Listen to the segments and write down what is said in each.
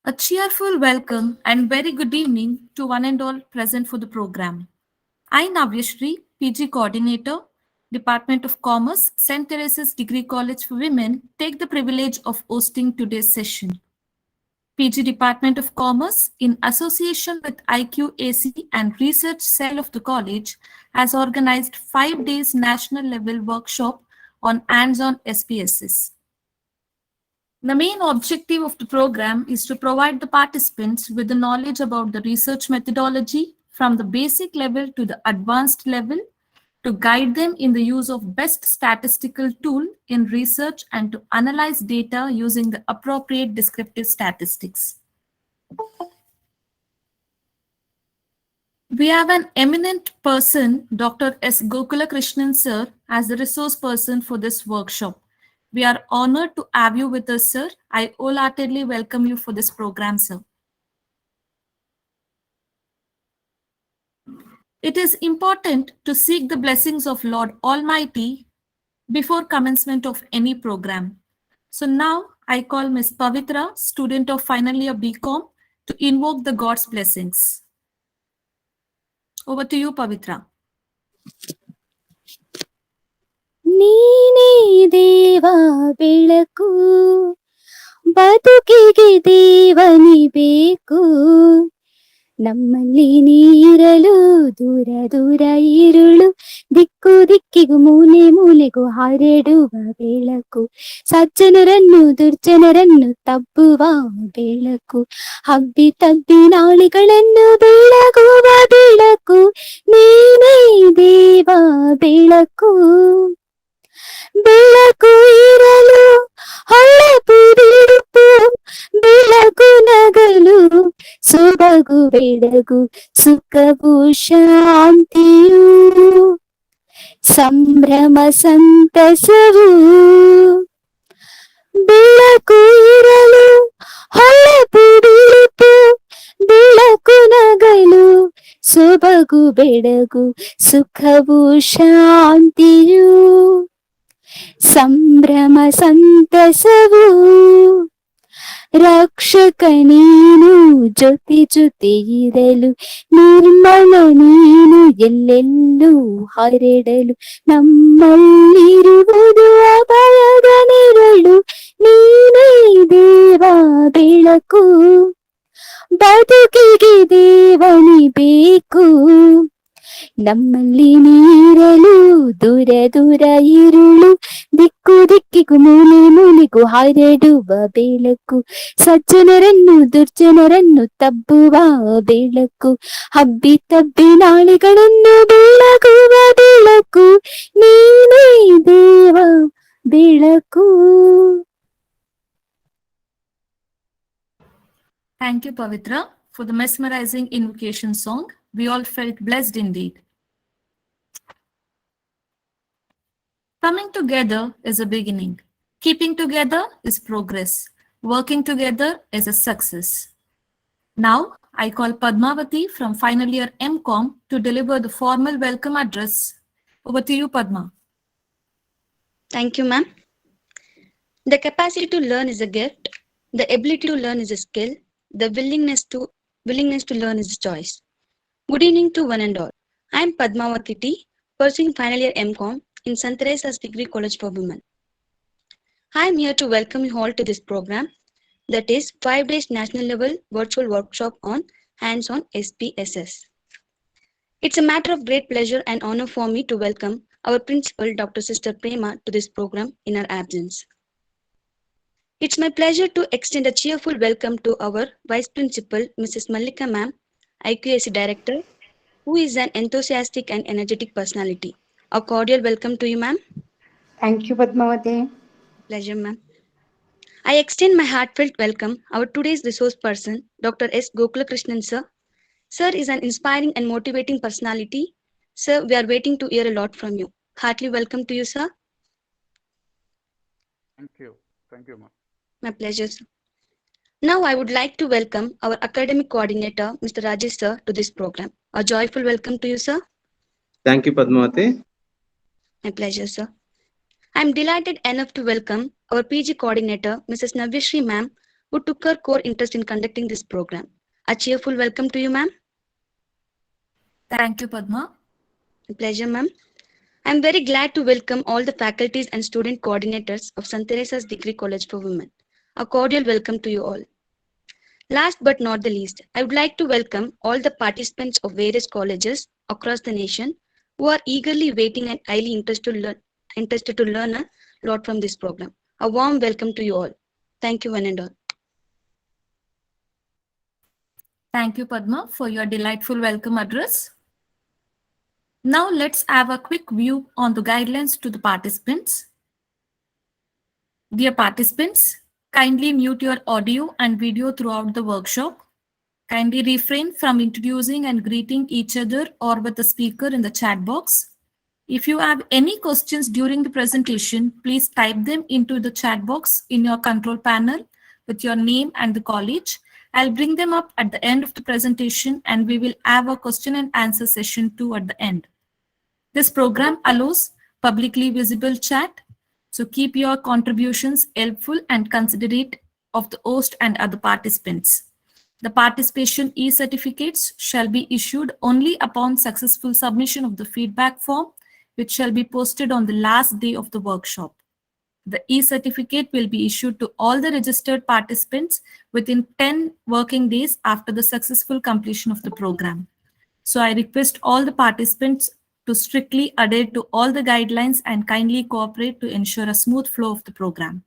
A cheerful welcome and very good evening to one and all present for the program. I, Navyashri, PG Coordinator, Department of Commerce, St. Teresa's Degree College for Women, take the privilege of hosting today's session. PG Department of Commerce, in association with IQAC and Research Cell of the college, has organized 5 days national level workshop on hands-on SPSS. The main objective of the program is to provide the participants with the knowledge about the research methodology from the basic level to the advanced level, to guide them in the use of best statistical tool in research and to analyze data using the appropriate descriptive statistics. We have an eminent person, Dr. S. Gokula Krishnan sir, as the resource person for this workshop. We are honored to have you with us, sir. I wholeheartedly welcome you for this program, sir. It is important to seek the blessings of Lord Almighty before commencement of any program. So now I call Ms. Pavitra, student of final year BCom, to invoke the God's blessings. Over to you, Pavitra. ನೀನೇ ದೇವ ಬೆಳಕು ಬದುಕಿಗೆ ದೇವನಿ ಬೇಕು ನಮ್ಮಲ್ಲಿ ನೀರಲು ದೂರ ದೂರ ಇರುಳು ದಿಕ್ಕು ದಿಕ್ಕಿಗೂ ಮೂಲೆ ಮೂಲೆಗೂ ಹರಡುವ ಬೆಳಕು ಸಜ್ಜನರನ್ನು ದುರ್ಜನರನ್ನು ತಬ್ಬುವ ಬೆಳಕು ಹಬ್ಬಿ ತಬ್ಬಿ ನಾಳಿಗಳನ್ನು ಬೆಳಗುವ ಬೆಳಕು ನೀನೇ ದೇವ ಬೆಳಕು ಬೆಳಕು ಇರಲು ಹೊಳಪು ಬಿಡುಪು ಬೆಳಕು ನಗಲು ಸೊಬಗು ಬೆಳಗು ಸುಖವು ಶಾಂತಿಯು ಸಂಭ್ರಮ ಸಂತಸವು ಬೆಳಕು ಇರಲು ಹೊಳಪು ಬಿಡುಪು ಬೆಳಕು ನಗಲು ಸೊಬಗು ಬೆಳಗು ಸುಖವು ಶಾಂತಿಯು ಸಂಭ್ರಮ ಸಂತಸವು ರಕ್ಷಕ ನೀನು ಜೊತೆ ಜೊತೆ ಇರಲು ನಿರ್ಮಲ ನೀನು ಎಲ್ಲೆಲ್ಲೂ ಹರಡಲು ನಮ್ಮಲ್ಲಿರುವುದು ಅಭಯದ ನೆರಳು ನೀನೇ ದೇವ ಬೆಳಕು ಬದುಕಿಗೆ ದೇವನಿ ಬೇಕು ನಮ್ಮಲ್ಲಿ ನೀರಲು ದೂರ ದೂರ ಇರುಳು ದಿಕ್ಕು ದಿಕ್ಕಿಗೂ ಮೂಲೆ ಮೂಲೆಗೂ ಹರಡುವ ಬೆಳಕು ಸಜ್ಜನರನ್ನು ದುರ್ಜನರನ್ನು ತಬ್ಬುವ ಬೆಳಕು ಹಬ್ಬಿ ತಬ್ಬಿ ನಾಳೆಗಳನ್ನು ಬೆಳಗುವ ಬೆಳಕು ನೀನೇ ದೇವ ಬೆಳಕು. Thank you, Pavitra, for the mesmerizing invocation song. We all felt blessed indeed. Coming together is a beginning. Keeping together is progress. Working together is a success. Now, I call Padmavati from final year MCom to deliver the formal welcome address. Over to you, Padma. Thank you, ma'am. The capacity to learn is a gift. The ability to learn is a skill. The willingness to learn is a choice. Good evening to one and all. I am Padmavati T, pursuing final year MCom in St. Teresa's Degree College for Women. I am here to welcome you all to this program, that is 5 days national level virtual workshop on hands-on SPSS. It's a matter of great pleasure and honor for me to welcome our principal, Dr. Sister Prema, to this program in her absence. It's my pleasure to extend a cheerful welcome to our Vice Principal, Mrs. Mallika Ma'am, IQAC Director, who is an enthusiastic and energetic personality. A cordial welcome to you, ma'am. Thank you, Padmavati. Pleasure, ma'am. I extend my heartfelt welcome our today's resource person, Dr. S. Gokula Krishnan sir. Sir is an inspiring and motivating personality. Sir, we are waiting to hear a lot from you. Heartily welcome to you, sir. Thank you. Thank you, ma'am. My pleasure, sir. Now I would like to welcome our academic coordinator, Mr. Rajesh sir, to this program. A joyful welcome to you, sir. Thank you, Padmavati. My pleasure, sir. I am delighted enough to welcome our PG coordinator, Mrs. Navyashri ma'am, who took her core interest in conducting this program. A cheerful welcome to you, ma'am. Thank you, Padma. A pleasure, ma'am. I am very glad to welcome all the faculties and student coordinators of St. Teresa's Degree College for Women. A cordial welcome to you all. Last but not the least, I would like to welcome all the participants of various colleges across the nation who are eagerly waiting and highly interested to learn a lot from this program. A warm welcome to you all. Thank you, one and all. Thank you, Padma, for your delightful welcome address. Now let's have a quick view on the guidelines to the participants. Dear participants, kindly mute your audio and video throughout the workshop. Kindly refrain from introducing and greeting each other or with the speaker in the chat box. If you have any questions during the presentation, please type them into the chat box in your control panel with your name and the college. I'll bring them up at the end of the presentation and we will have a question and answer session too at the end. This program allows publicly visible chat, so keep your contributions helpful and considerate of the host and other participants. The participation e-certificates shall be issued only upon successful submission of the feedback form, which shall be posted on the last day of the workshop. The e-certificate will be issued to all the registered participants within 10 working days after the successful completion of the program. So I request all the participants to strictly adhere to all the guidelines and kindly cooperate to ensure a smooth flow of the program.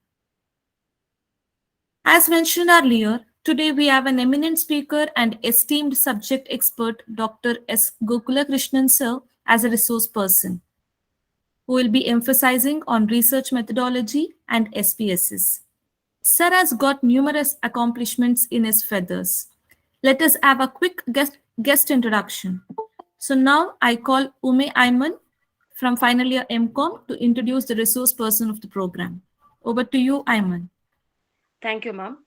As mentioned earlier, today we have an eminent speaker and esteemed subject expert, Dr. S. Gokulakrishnan Sir, as a resource person, who will be emphasizing on research methodology and SPSS. Sir has got numerous accomplishments in his feathers. Let us have a quick guest introduction. So now I call Ume Ayman from final year MCOM to introduce the resource person of the program. Over to you, Ayman. Thank you, ma'am.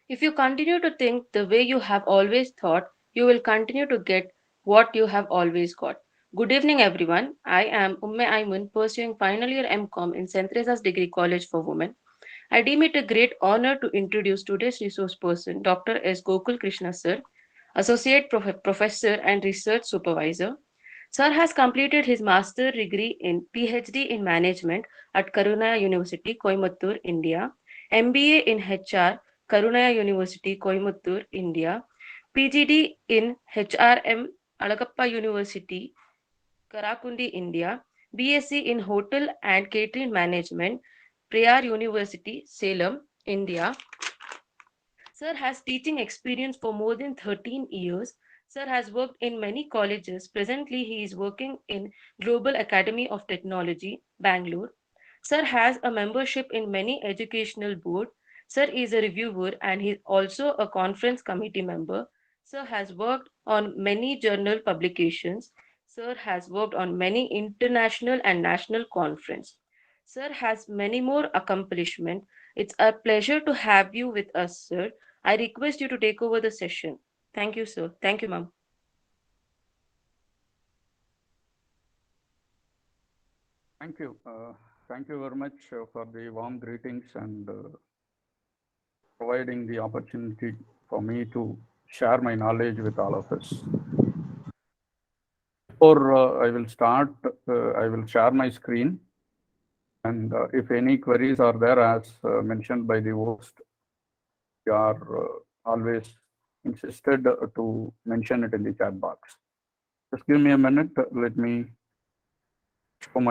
If you continue to think the way you have always thought, you will continue to get what you have always got. Good evening, everyone. I am Umme Ayman, pursuing final year MCOM in St. Teresa's Degree College for Women. I deem it a great honor to introduce today's resource person, Dr. S. Gokul Krishna Sir, Associate Professor and Research Supervisor. Sir has completed his master degree in PhD in Management at Karunaya University, Coimbatore, India, MBA in HR, Karunaya University, Coimbatore, India, PGD in HRM, Alagappa University, Karakundi, India, BSc in Hotel and Catering Management, Prayar University, Salem, India. Sir has teaching experience for more than 13 years. Sir has worked in many colleges. Presently, he is working in Global Academy of Technology, Bangalore. Sir has a membership in many educational board. Sir is a reviewer and he is also a conference committee member. Sir has worked on many journal publications. Sir has worked on many international and national conference. Sir has many more accomplishments. It's a pleasure to have you with us, sir. I request you to take over the session. Thank you, sir. Thank you, ma'am. Thank you. Thank you very much for the warm greetings and providing the opportunity for me to share my knowledge with all of us. Before I will start, I will share my screen. And if any queries are there, as mentioned by the host, we are always insisted to mention it in the chat box. Just give me a minute. Let me share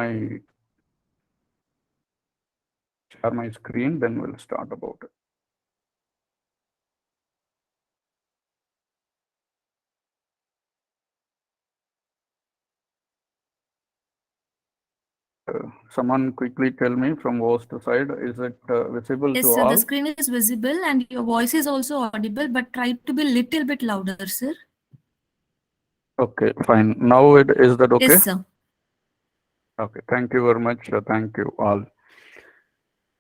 my screen, then we'll start about it. Someone quickly tell me from host side, is it visible Yes, to sir, all? the screen is visible and your voice is also audible, but try to be a little bit louder, sir. Okay, fine. Now is that okay? Yes, sir. Okay, thank you very much. Thank you all.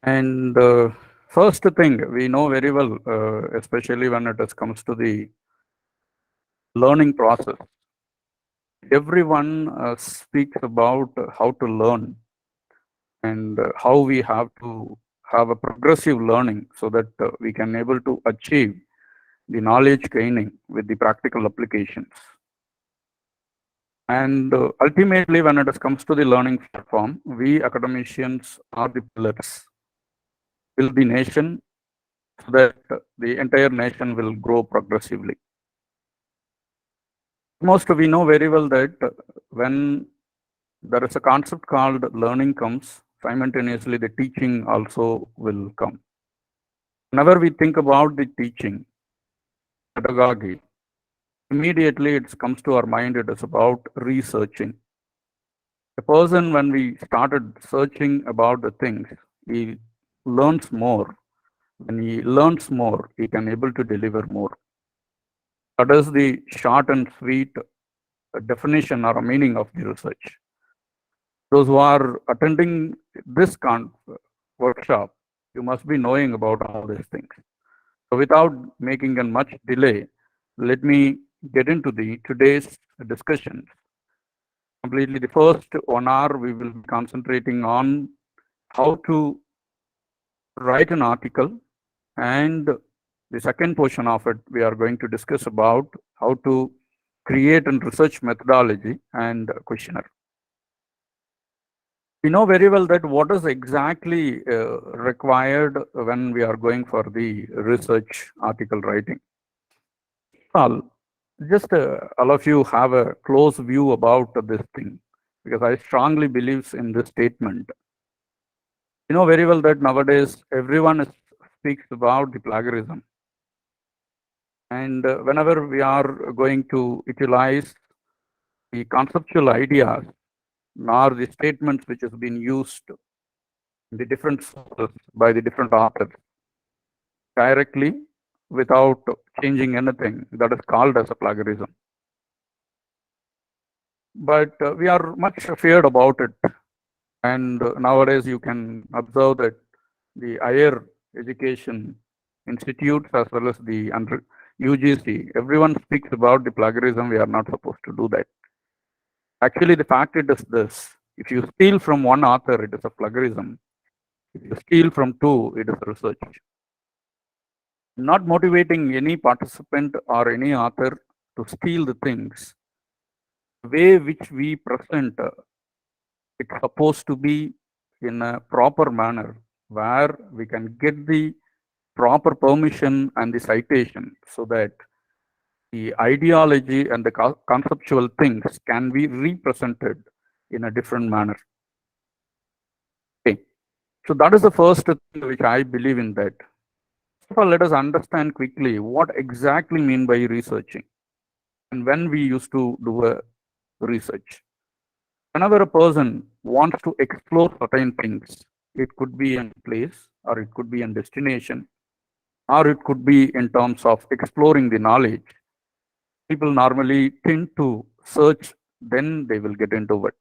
And first thing, we know very well, especially when it comes to the learning process. Everyone speaks about how to learn and how we have to have a progressive learning so that we can able to achieve the knowledge gaining with the practical applications. And ultimately, when it comes to the learning platform, we academicians are the pillars, build the nation so that the entire nation will grow progressively. Most we know very well that when there is a concept called learning comes, simultaneously the teaching also will come. Whenever we think about the teaching, pedagogy, immediately it comes to our mind, it is about researching. A person, when we started searching about the things, he learns more. When he learns more, he can able to deliver more. That is the short and sweet definition or a meaning of the research. Those who are attending this workshop, you must be knowing about all these things. So without making a much delay, let me get into the today's discussion. Completely the first 1 hour, we will be concentrating on how to write an article, and the second portion of it, we are going to discuss about how to create and research methodology and questionnaire. We know very well that what is exactly required when we are going for the research article writing. Well, just all of you have a close view about this thing, because I strongly believe in this statement. You know very well that nowadays everyone speaks about the plagiarism. And whenever we are going to utilize the conceptual ideas, nor the statements which has been used in the different sources by the different authors directly without changing anything, that is called as a plagiarism. But we are much feared about it. And nowadays you can observe that the higher education institutes as well as the under UGC, everyone speaks about the plagiarism. We are not supposed to do that. Actually, the fact it is this: if you steal from one author, it is a plagiarism. If you steal from two, it is research. Not motivating any participant or any author to steal the things. The way which we present, it's supposed to be in a proper manner where we can get the proper permission and the citation so that the ideology and the conceptual things can be represented in a different manner. Okay. So that is the first thing which I believe in that. First of all, let us understand quickly what exactly mean by researching and when we used to do a research. Whenever a person wants to explore certain things, it could be in place or it could be in destination or it could be in terms of exploring the knowledge. People normally tend to search, then they will get into it.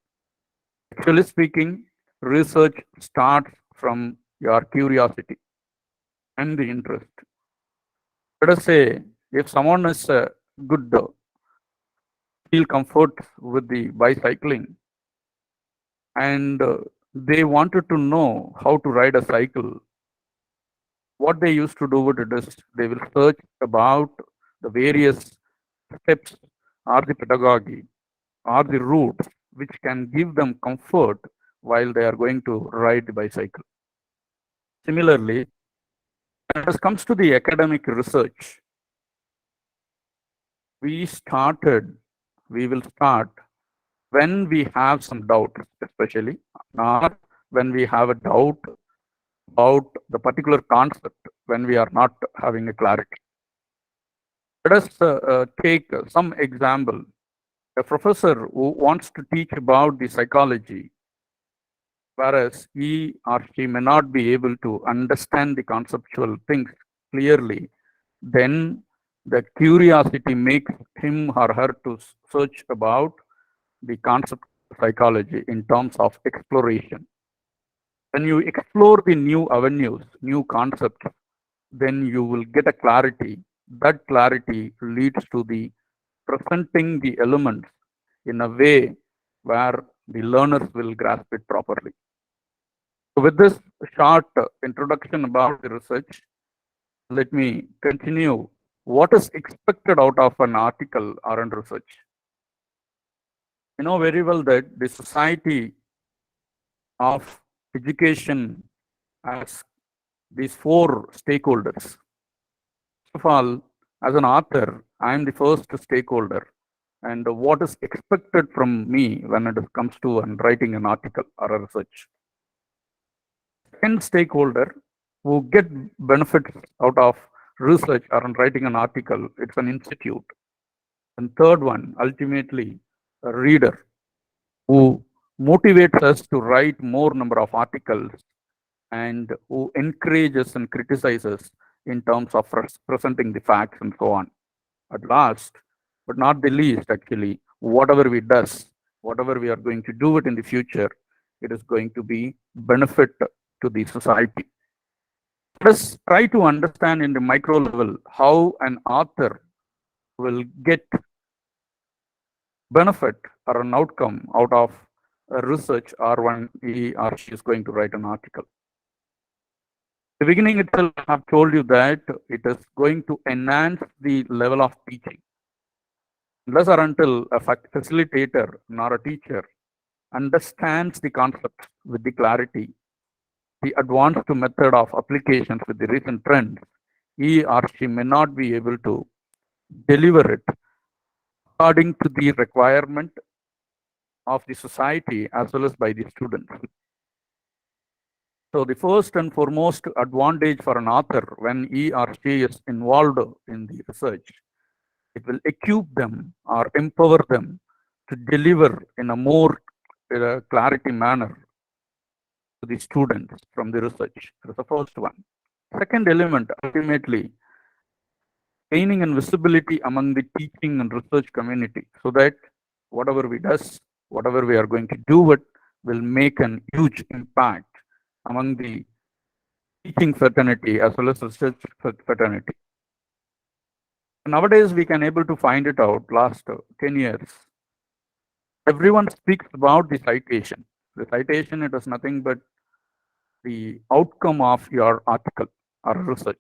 Actually speaking, research starts from your curiosity and the interest. Let us say if someone is good, feel comfort with the bicycling, and they wanted to know how to ride a cycle, what they used to do with it is they will search about the various steps or the pedagogy or the routes which can give them comfort while they are going to ride the bicycle. Similarly, when it comes to the academic research, we will start when we have some doubt, especially, not when we have a doubt about the particular concept, when we are not having a clarity. Let us take some example. A professor who wants to teach about the psychology, whereas he or she may not be able to understand the conceptual things clearly, then the curiosity makes him or her to search about the concept of psychology in terms of exploration. When you explore the new avenues, new concepts, then you will get a clarity. That clarity leads to the presenting the elements in a way where the learners will grasp it properly. So with this short introduction about the research, let me continue. What is expected out of an article or an research? You know very well that the society of education has these four stakeholders. First of all, as an author, I am the first stakeholder. And what is expected from me when it comes to writing an article or a research? Second stakeholder who get benefits out of research or writing an article, it's an institute. And third one, ultimately, a reader who motivates us to write more number of articles and who encourages and criticizes in terms of presenting the facts and so on. At last, but not the least, actually, whatever whatever we are going to do it in the future, it is going to be benefit to the society. Let us try to understand in the micro level how an author will get benefit or an outcome out of a research or when he or she is going to write an article. The beginning itself, I have told you that it is going to enhance the level of teaching. Unless or until a facilitator nor a teacher understands the concept with the clarity, the advanced method of applications with the recent trends, he or she may not be able to deliver it according to the requirement of the society as well as by the students. So the first and foremost advantage for an author when he or she is involved in the research, it will equip them or empower them to deliver in a more clarity manner to the students from the research. That's the first one. Second element, ultimately, gaining and visibility among the teaching and research community so that whatever we does, whatever we are going to do it will make an huge impact among the teaching fraternity as well as research fraternity. Nowadays, we can able to find it out last 10 years. Everyone speaks about the citation. The citation, it is nothing but the outcome of your article or research.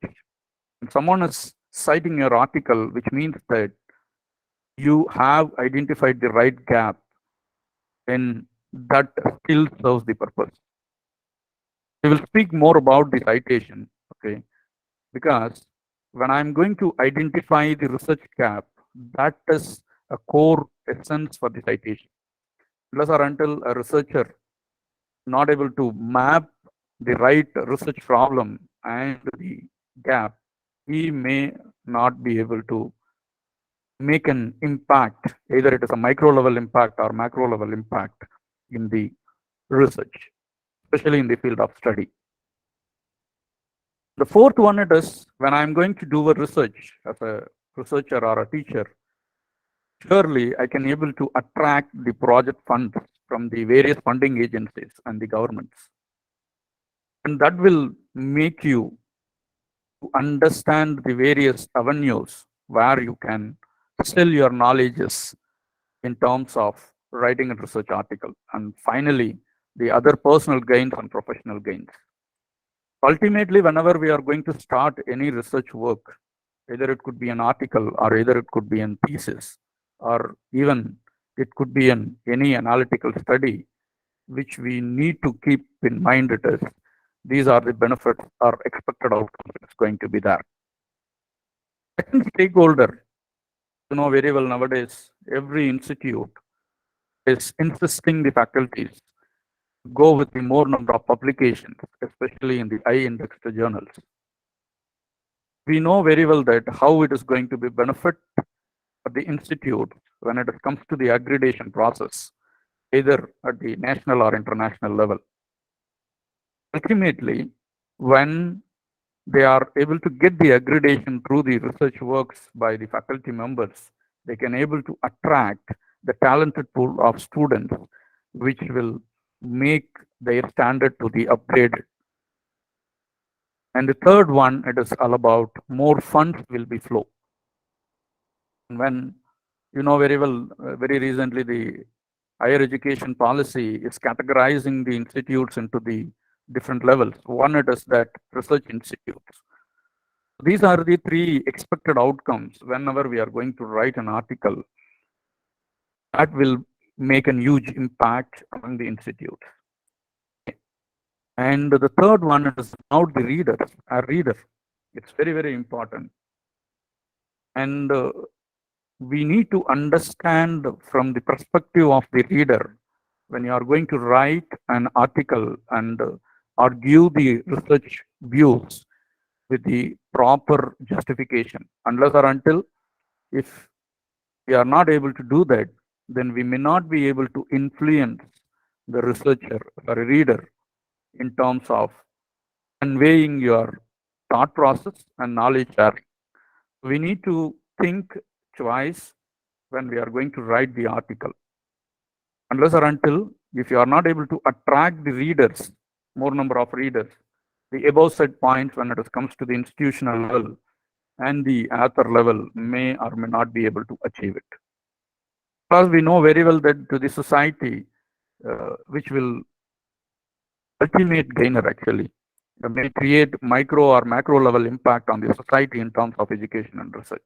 If someone is citing your article, which means that you have identified the right gap, then that still serves the purpose. We will speak more about the citation, okay? Because when I'm going to identify the research gap, that is a core essence for the citation. Unless or until a researcher not able to map the right research problem and the gap, he may not be able to make an impact, either it is a micro level impact or macro level impact in the research, especially in the field of study. The fourth one it is when I'm going to do a research as a researcher or a teacher, surely I can able to attract the project funds from the various funding agencies and the governments. And that will make you understand the various avenues where you can sell your knowledges in terms of writing a research article. And finally, the other personal gains and professional gains. Ultimately, whenever we are going to start any research work, either it could be an article or either it could be a thesis or even it could be any analytical study, which we need to keep in mind it is these are the benefits or expected outcomes that's going to be there. Second stakeholder, you know very well nowadays, every institute is insisting the faculties to go with the more number of publications, especially in the high indexed journals. We know very well that how it is going to be benefit for the institute when it comes to the accreditation process, either at the national or international level. Ultimately, when they are able to get the accreditation through the research works by the faculty members, they can able to attract the talented pool of students, which will make their standard to the upgraded. And the third one, it is all about more funds will be flow. When you know very well, very recently the higher education policy is categorizing the institutes into the different levels. One, it is that research institutes. These are the three expected outcomes whenever we are going to write an article that will make a huge impact among the institutes. And the third one is about the reader, a reader. It's very, very important. And we need to understand from the perspective of the reader when you are going to write an article and or give the research views with the proper justification. Unless or until if we are not able to do that, then we may not be able to influence the researcher or reader in terms of conveying your thought process and knowledge sharing. We need to think twice when we are going to write the article. Unless or until if you are not able to attract the readers, more number of readers, the above said points when it comes to the institutional level and the author level may or may not be able to achieve it. Because we know very well that to the society, which will ultimate gainer actually, may create micro or macro level impact on the society in terms of education and research.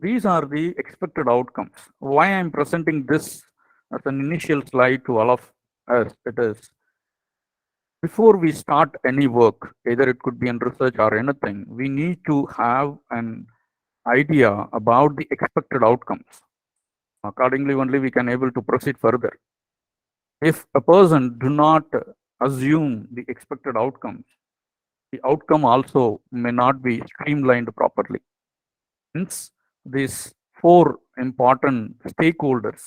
These are the expected outcomes. Why I'm presenting this as an initial slide to all of us, it is before we start any work, either it could be in research or anything, we need to have an idea about the expected outcomes. Accordingly, only we can able to proceed further. If a person do not assume the expected outcomes, the outcome also may not be streamlined properly. Hence, these four important stakeholders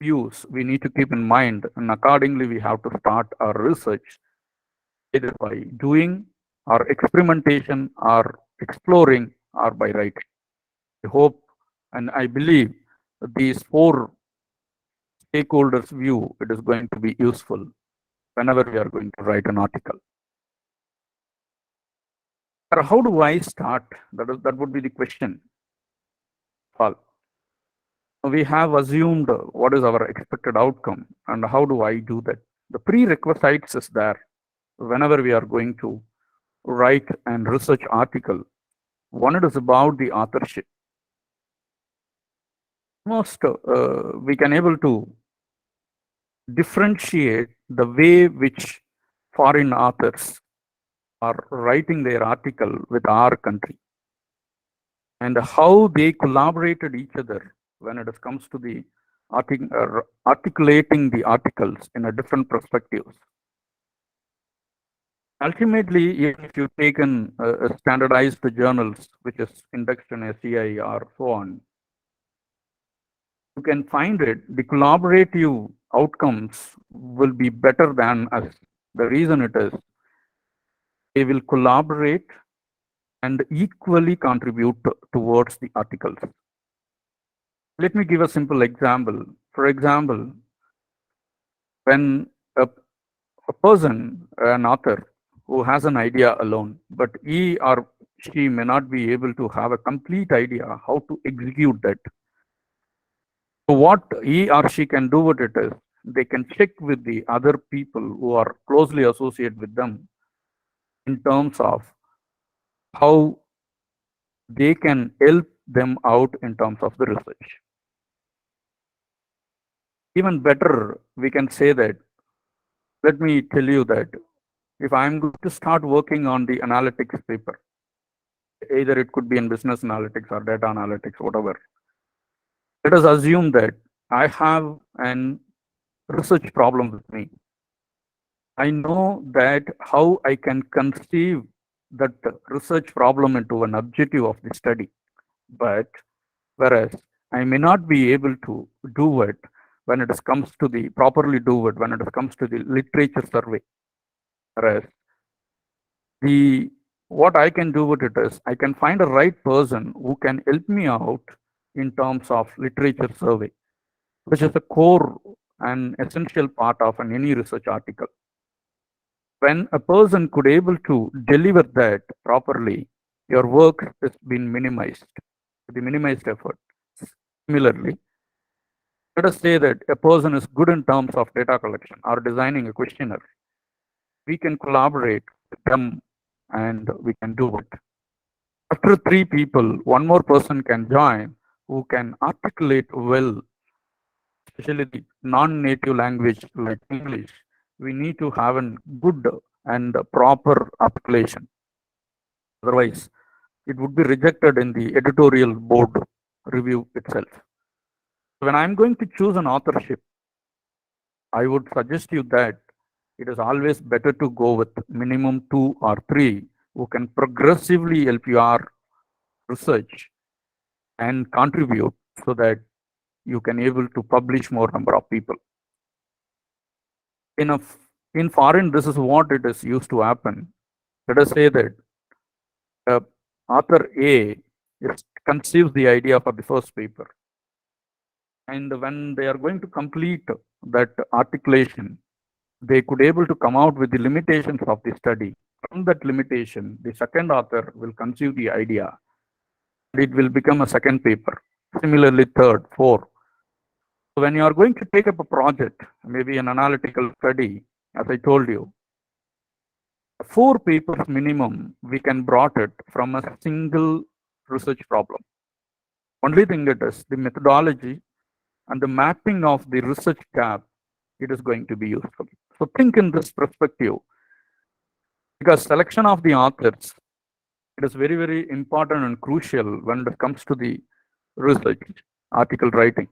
views we need to keep in mind, and accordingly we have to start our research either by doing or experimentation or exploring or by writing. I hope and I believe these four stakeholders view it is going to be useful whenever we are going to write an article. How do I start? That would be the question. Well, we have assumed what is our expected outcome and how do I do that? The prerequisites is there whenever we are going to write and research article. One, it is about the authorship. Most we can able to differentiate the way which foreign authors are writing their article with our country and how they collaborated each other when it comes to the articulating the articles in a different perspectives. Ultimately, even if you take in standardized journals, which is indexed in SCI or so on, you can find it, the collaborative outcomes will be better than us. The reason it is, they will collaborate and equally contribute towards the articles. Let me give a simple example. For example, when a person, an author, who has an idea alone, but he or she may not be able to have a complete idea how to execute that. So what he or she can do with it is, they can check with the other people who are closely associated with them in terms of how they can help them out in terms of the research. Even better, we can say that, let me tell you that if I'm going to start working on the analytics paper, either it could be in business analytics or data analytics, whatever, let us assume that I have an research problem with me. I know that how I can conceive that research problem into an objective of the study, but whereas I may not be able to do it when it comes to the properly do it when it comes to the literature survey. Whereas what I can do with it is I can find a right person who can help me out in terms of literature survey, which is a core and essential part of any research article. When a person could able to deliver that properly, your work has been minimized, the minimized effort. Similarly, Let us say that a person is good in terms of data collection or designing a questionnaire. We can collaborate with them and we can do it. After 3 people, one more person can join who can articulate well, especially the non-native language like English. We need to have a good and proper articulation. Otherwise, it would be rejected in the editorial board review itself. When I'm going to choose an authorship, I would suggest you that it is always better to go with minimum 2 or 3 who can progressively help your research and contribute so that you can able to publish more number of people. In foreign, this is what it is used to happen. Let us say that author A conceives the idea for the first paper, and when they are going to complete that articulation, they could able to come out with the limitations of the study. From that limitation, the second author will conceive the idea, and it will become a second paper. Similarly, third, fourth. So when you are going to take up a project, maybe an analytical study, as I told you, 4 papers minimum, we can brought it from a single research problem. Only thing it is the methodology and the mapping of the research gap, it is going to be useful. So think in this perspective, because selection of the authors, it is very, very important and crucial when it comes to the research article writing.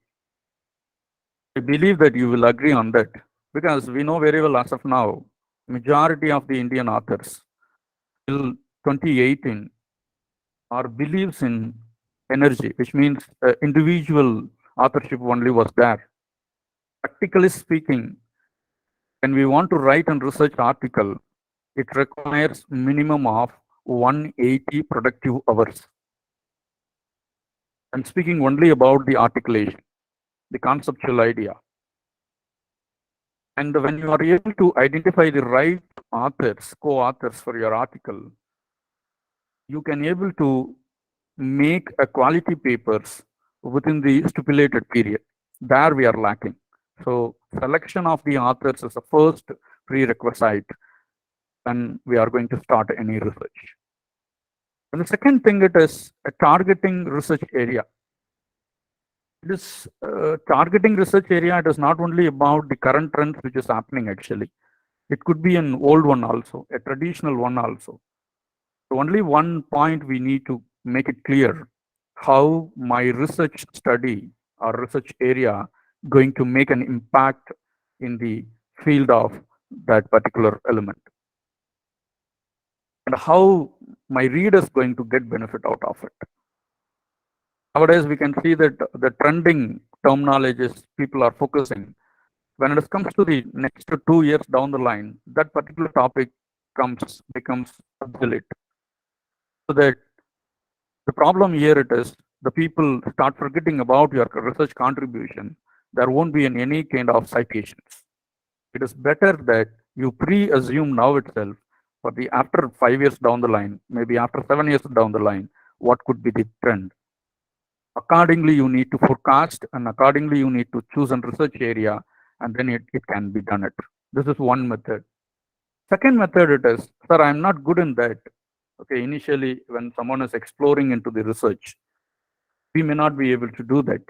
I believe that you will agree on that, because we know very well as of now, majority of the Indian authors till 2018 are believes in energy, which means individual authorship only was there. Practically speaking, when we want to write a research article, it requires minimum of 180 productive hours. I'm speaking only about the articulation, the conceptual idea. And when you are able to identify the right authors, co-authors for your article, you can able to make a quality papers within the stipulated period. There we are lacking. So selection of the authors is the first prerequisite when we are going to start any research. And the second thing, it is a targeting research area. It is targeting research area. It is not only about the current trends which is happening actually. It could be an old one also, a traditional one also. So only one point we need to make it clear, how my research study or research area going to make an impact in the field of that particular element, and how my readers going to get benefit out of it. Nowadays, we can see that the trending terminologies people are focusing. When it comes to the next 2 years down the line, that particular topic becomes obsolete. So that the problem here it is, the people start forgetting about your research contribution. There won't be any kind of citations. It is better that you pre-assume now itself for the after 5 years down the line, maybe after 7 years down the line, what could be the trend. Accordingly, you need to forecast, and accordingly, you need to choose a research area, and then it can be done it. This is one method. Second method it is, sir, I'm not good in that. Okay, initially, when someone is exploring into the research, we may not be able to do that.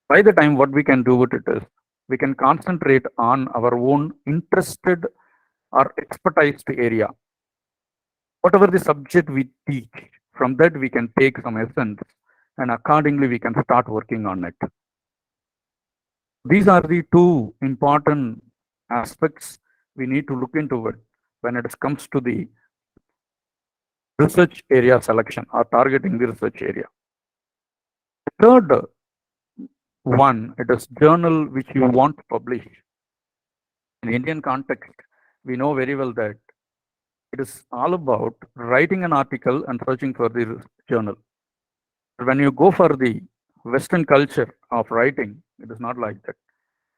By the time, what we can do with it is, we can concentrate on our own interested or expertise area. Whatever the subject we teach, from that we can take some essence, and accordingly we can start working on it. These are the 2 important aspects we need to look into it when it comes to the research area selection or targeting the research area. Third one, it is journal which you want to publish. In Indian context, we know very well that it is all about writing an article and searching for the journal. When you go for the Western culture of writing, it is not like that.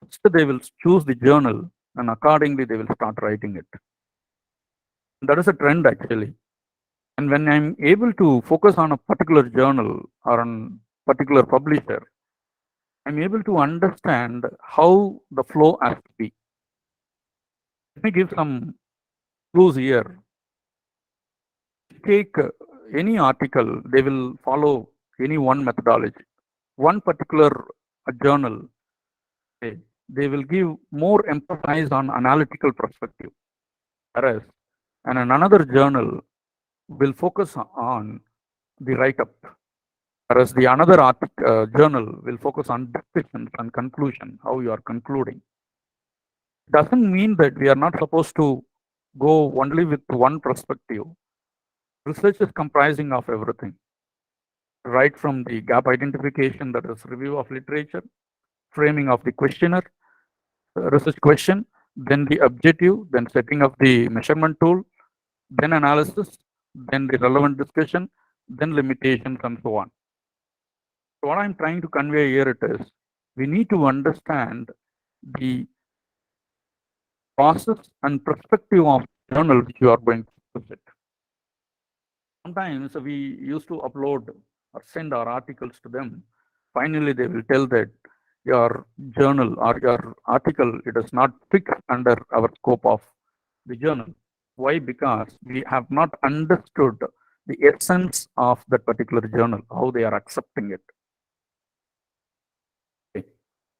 Instead, they will choose the journal, and accordingly they will start writing it. That is a trend actually. And when I'm able to focus on a particular journal or on particular publisher, I'm able to understand how the flow has to be. Let me give some clues here. Take any article, they will follow any one methodology. One particular journal, they will give more emphasis on analytical perspective, whereas and another journal will focus on the write-up, whereas the another journal will focus on discussions and conclusion, how you are concluding. Doesn't mean that we are not supposed to go only with one perspective. Research is comprising of everything, right from the gap identification, that is review of literature, framing of the questionnaire, research question, then the objective, then setting up the measurement tool, then analysis, then the relevant discussion, then limitations, and so on. So what I'm trying to convey here it is, we need to understand the process and perspective of journal which you are going to visit. Sometimes we used to upload or send our articles to them. Finally, they will tell that your journal or your article, it is not fixed under our scope of the journal. Why? Because we have not understood the essence of that particular journal, how they are accepting it. Okay.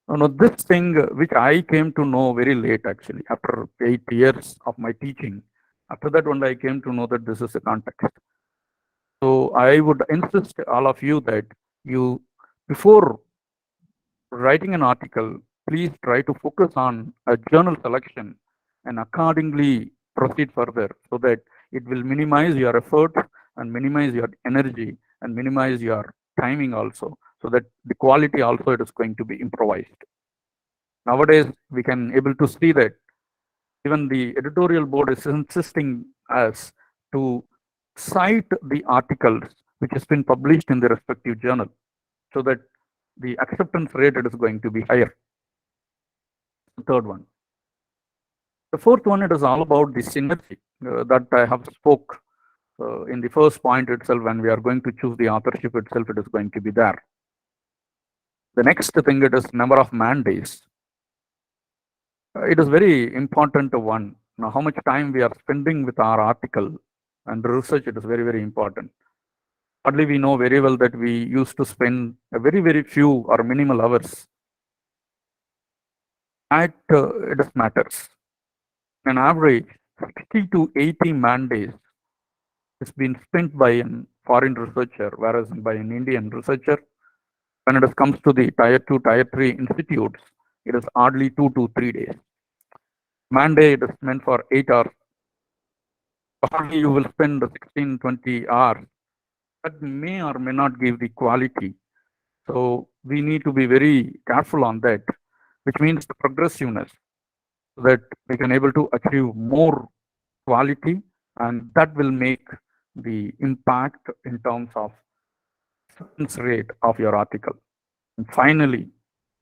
Now, this thing which I came to know very late, actually, after 8 years of my teaching. After that, when I came to know that this is a context. So I would insist all of you that you, before writing an article, please try to focus on a journal selection and accordingly proceed further, so that it will minimize your effort and minimize your energy and minimize your timing also, so that the quality also it is going to be improvised. Nowadays, we can able to see that even the editorial board is insisting us to cite the articles which has been published in the respective journal, so that the acceptance rate is going to be higher. The third one. The fourth one, it is all about the synergy that I have spoke in the first point itself. When we are going to choose the authorship itself, it is going to be there. The next thing, it is number of man days. It is very important one. Now, how much time we are spending with our article and research, it is very, very important. Hardly we know very well that we used to spend a very, very few or minimal hours. It matters. On average, 60 to 80 man days has been spent by a foreign researcher, whereas by an Indian researcher, when it comes to the tier 2, tier 3 institutes, it is hardly 2 to 3 days. Man day, it is meant for 8 hours. Hardly you will spend 16, 20 hours. That may or may not give the quality. So we need to be very careful on that, which means the progressiveness, so that we can able to achieve more quality, and that will make the impact in terms of acceptance rate of your article. And finally,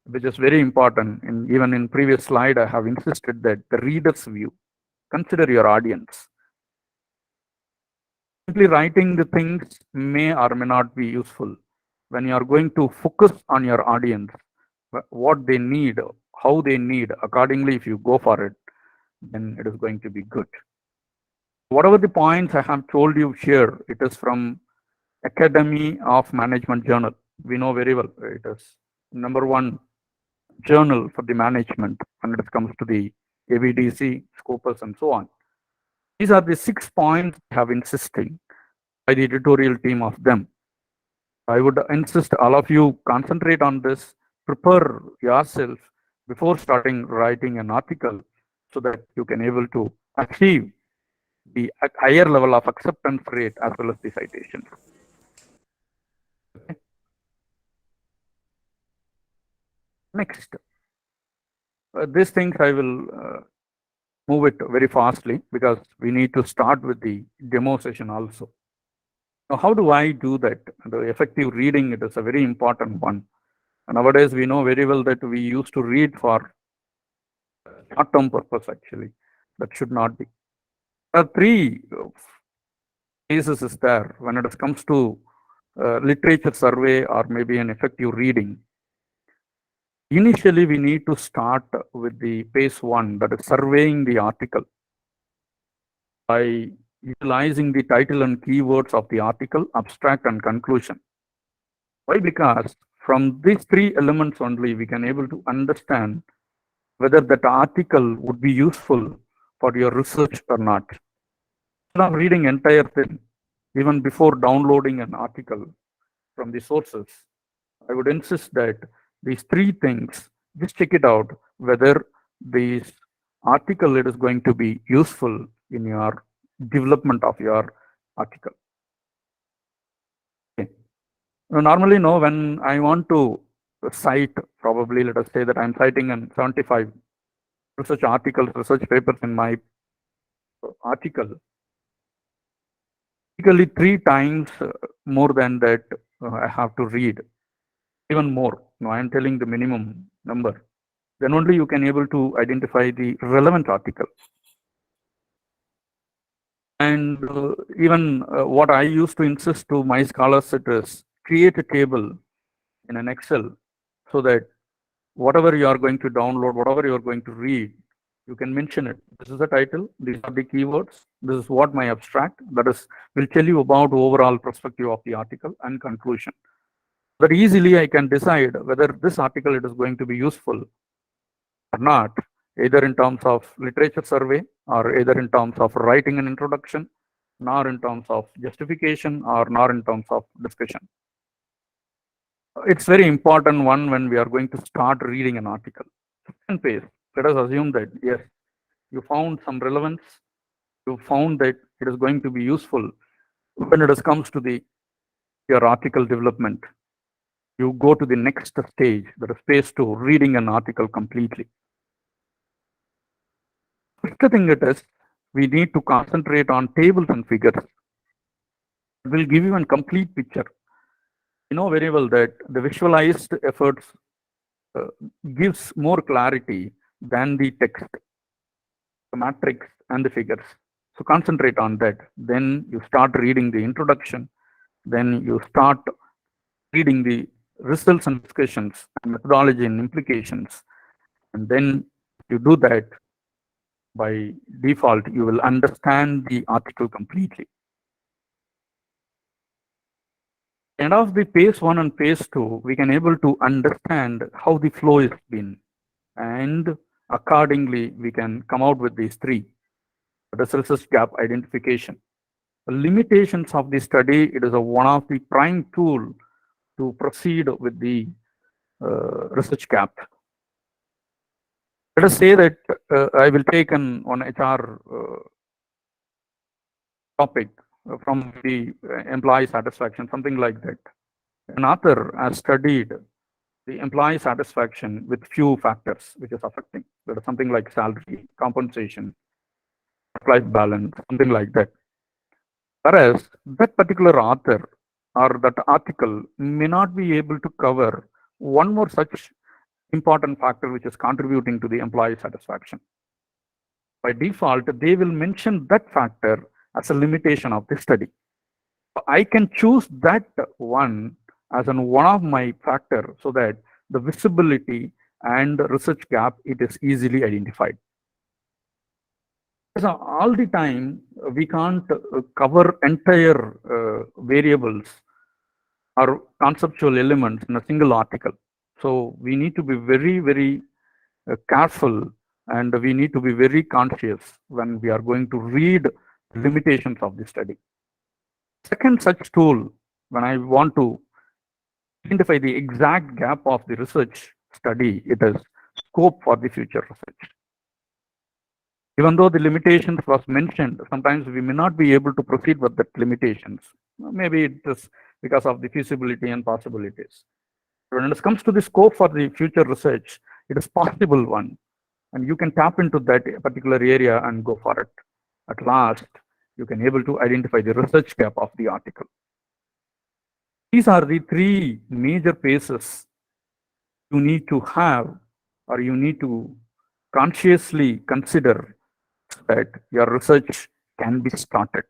which is very important, even in previous slide, I have insisted that the reader's view, consider your audience. Simply writing the things may or may not be useful. When you are going to focus on your audience, what they need, how they need, accordingly, if you go for it, then it is going to be good. Whatever the points I have told you here, it is from Academy of Management Journal. We know very well it is #1 journal for the management when it comes to the ABDC, Scopus, and so on. These are the 6 points I have insisting by the editorial team of them. I would insist all of you concentrate on this, prepare yourself before starting writing an article, so that you can able to achieve the higher level of acceptance rate as well as the citations. Okay. Next, these things I will move it very fastly, because we need to start with the demo session also. Now, how do I do that? The effective reading, it is a very important one. And nowadays, we know very well that we used to read for short-term purpose, actually. That should not be. There are 3 cases is there when it comes to literature survey or maybe an effective reading. Initially, we need to start with the phase one, that is surveying the article by utilizing the title and keywords of the article, abstract and conclusion. Why? Because from these three elements only, we can able to understand whether that article would be useful for your research or not. Instead of reading entire thing, even before downloading an article from the sources, I would insist that these three things, just check it out, whether this article it is going to be useful in your development of your article. Okay. Normally, no, when I want to cite, probably let us say that I'm citing an 75 research articles, research papers in my article, typically 3 times more than that I have to read, even more. No, I'm telling the minimum number. Then only you can able to identify the relevant article. And even what I used to insist to my scholars, it is create a table in an Excel so that whatever you are going to download, whatever you are going to read, you can mention it. This is the title, these are the keywords, this is what my abstract, that is, will tell you about overall perspective of the article and conclusion. But easily I can decide whether this article it is going to be useful or not, either in terms of literature survey, or either in terms of writing an introduction, nor in terms of justification, or nor in terms of discussion. It's very important one when we are going to start reading an article. Second phase, let us assume that yes, you found some relevance, you found that it is going to be useful. When it comes to your article development, you go to the next stage, that is phase 2, reading an article completely. First thing it is, we need to concentrate on tables and figures. It will give you a complete picture. You know very well that the visualized efforts gives more clarity than the text, the matrix and the figures. So concentrate on that. Then you start reading the introduction. Then you start reading the results and discussions and methodology and implications. And then you do that, by default, you will understand the article completely. End of the phase 1 and phase 2, we can able to understand how the flow is been. And accordingly, we can come out with these 3. Research gap identification. The limitations of the study, it is one of the prime tool to proceed with the research gap. Let us say that I will take one HR topic from the employee satisfaction, something like that. An author has studied the employee satisfaction with few factors which is affecting. There is something like salary, compensation, work-life balance, something like that. Whereas that particular author or that article may not be able to cover one more such important factor which is contributing to the employee satisfaction. By default, they will mention that factor as a limitation of the study. I can choose that one as one of my factor so that the visibility and research gap, it is easily identified. So all the time, we can't cover entire variables or conceptual elements in a single article. So we need to be very, very careful, and we need to be very conscious when we are going to read the limitations of the study. Second such tool, when I want to identify the exact gap of the research study, it is scope for the future research. Even though the limitations was mentioned, sometimes we may not be able to proceed with the limitations. Maybe it is because of the feasibility and possibilities. When it comes to the scope for the future research, it is possible one, and you can tap into that particular area and go for it. At last, you can able to identify the research gap of the article. These are the 3 major phases you need to have, or you need to consciously consider that your research can be started.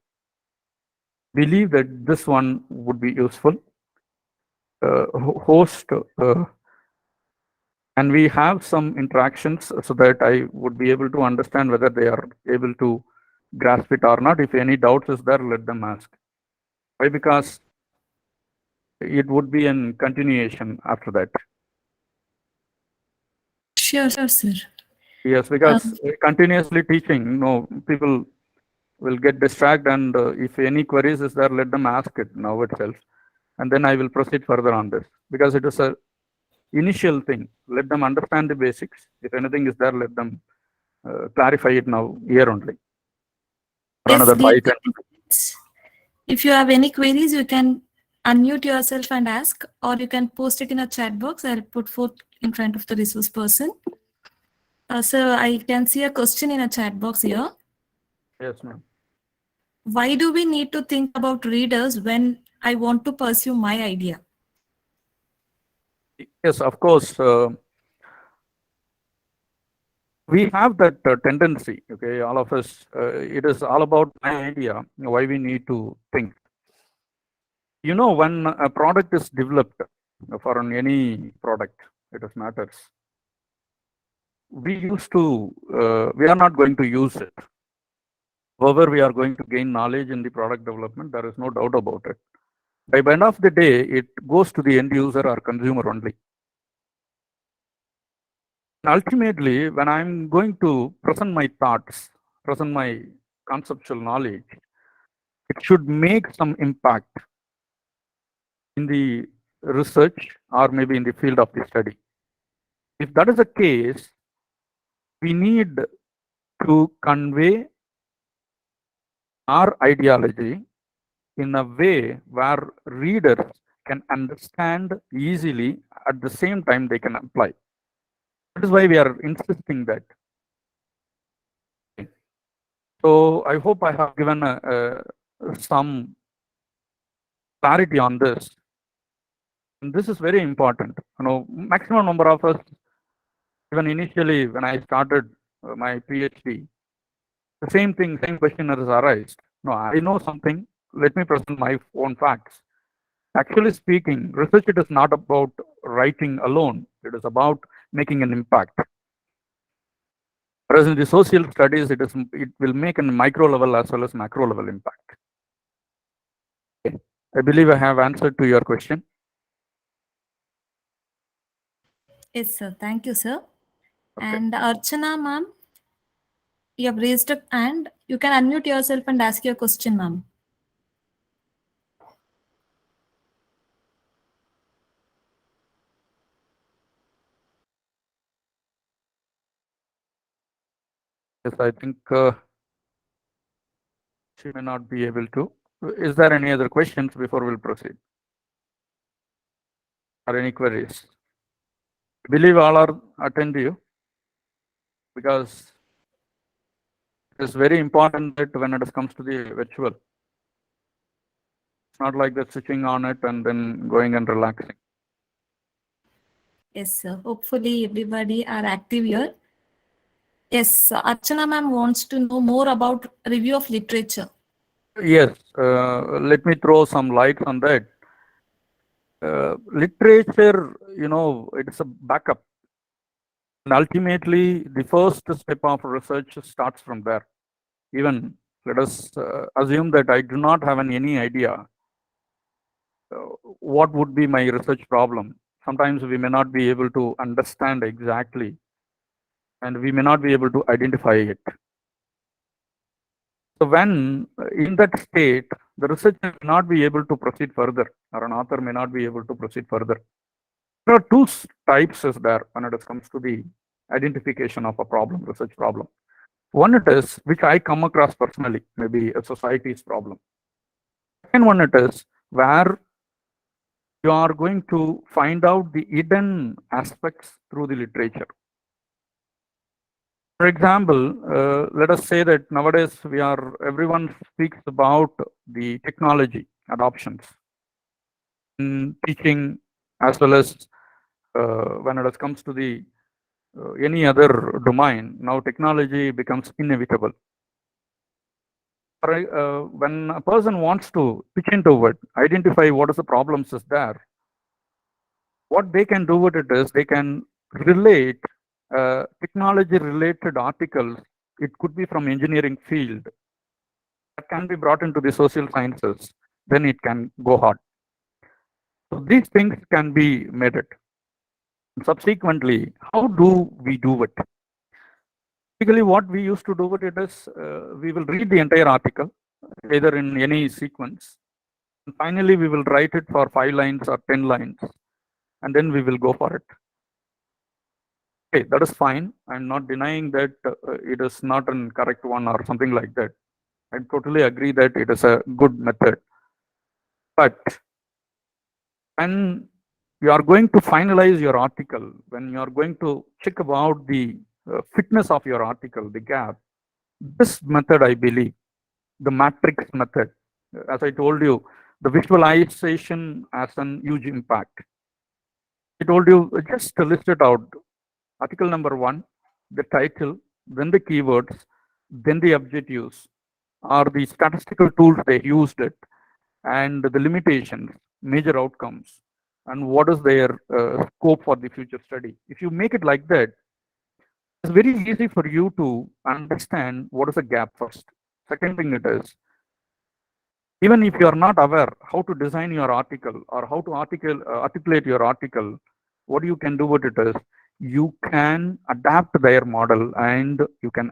Believe that this one would be useful. Host and we have some interactions so that I would be able to understand whether they are able to grasp it or not. If any doubts is there, let them ask. Why? Because it would be in continuation after that. Sure, sir. Yes, because continuously teaching, people will get distracted, and if any queries is there, let them ask it now itself, and then I will proceed further on this, because it is a initial thing. Let them understand the basics. If anything is there, let them clarify it now here only for Yes, another dear 5-10 minutes. participants, if you have any queries, you can unmute yourself and ask, or you can post it in a chat box. I'll put forth in front of the resource person. Sir, I can see a question in a chat box here. Yes, ma'am. Why do we need to think about readers when I want to pursue my idea? Yes, of course. We have that tendency, okay, all of us, it is all about my idea, why we need to think. When a product is developed for any product, it is matters. We are not going to use it. However, we are going to gain knowledge in the product development. There is no doubt about it. By the end of the day, it goes to the end user or consumer only. Ultimately, when I'm going to present my thoughts, present my conceptual knowledge, it should make some impact in the research or maybe in the field of the study. If that is the case, we need to convey our ideology in a way where readers can understand easily, at the same time they can apply. That is why we are insisting that. So I hope I have given some clarity on this. And this is very important. Maximum number of us, even initially when I started my PhD, the same question has arisen. No, I know something. Let me present my own facts. Actually speaking, research, it is not about writing alone. It is about making an impact. Whereas in the social studies, it will make a micro level as well as macro level impact. Okay. I believe I have answered to your question. Yes, sir. Thank you, sir. Okay. And Archana, ma'am, you have raised a hand. You can unmute yourself and ask your question, ma'am. Yes, I think she may not be able to. Is there any other questions before we'll proceed? Or any queries? I believe all are attentive, because it is very important that when it comes to the virtual, it's not like that switching on it and then going and relaxing. Yes, sir. Hopefully everybody are active here. Yes, Archana ma'am wants to know more about review of literature. Yes, let me throw some light on that. Literature, it's a backup. And ultimately, the first step of research starts from there. Even let us assume that I do not have any idea what would be my research problem. Sometimes we may not be able to understand exactly, and we may not be able to identify it. So when in that state, the researcher may not be able to proceed further, or an author may not be able to proceed further. There are two types is there when it comes to the identification of a problem, research problem. One it is, which I come across personally, maybe a society's problem. Second one it is where you are going to find out the hidden aspects through the literature. For example, let us say that nowadays everyone speaks about the technology adoptions in teaching, as well as when it comes to the any other domain. Now technology becomes inevitable. When a person wants to pitch into it, identify what is the problems is there, what they can do with it is they can relate technology related articles. It could be from engineering field that can be brought into the social sciences, then it can go hard. So these things can be made it. Subsequently, how do we do it? Typically, what we used to do it is we will read the entire article, either in any sequence. And finally, we will write it for 5 lines or 10 lines, and then we will go for it. Okay, that is fine. I'm not denying that it is not a correct one or something like that. I totally agree that it is a good method. But when you are going to finalize your article, when you are going to check about the fitness of your article, the gap, this method, I believe, the matrix method, as I told you, the visualization has an huge impact. I told you, just to list it out. Article number 1, the title, then the keywords, then the objectives, or the statistical tools they used it, and the limitations, major outcomes, and what is their scope for the future study. If you make it like that, it's very easy for you to understand what is the gap first. Second thing it is, even if you are not aware how to design your article or how to articulate your article, what you can do with it is you can adapt their model and you can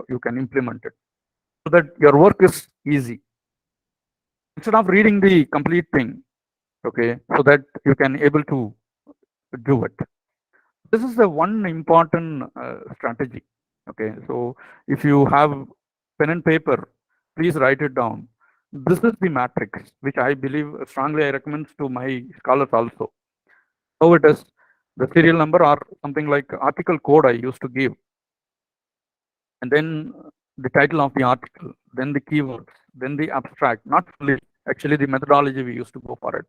you can implement it so that your work is easy. Instead of reading the complete thing, okay, so that you can able to do it. This is the one important strategy. Okay, so if you have pen and paper, please write it down. This is the matrix, which I believe strongly I recommend to my scholars also. So it is the serial number or something like article code I used to give, and then the title of the article, then the keywords, then the abstract, not fully, actually the methodology we used to go for it.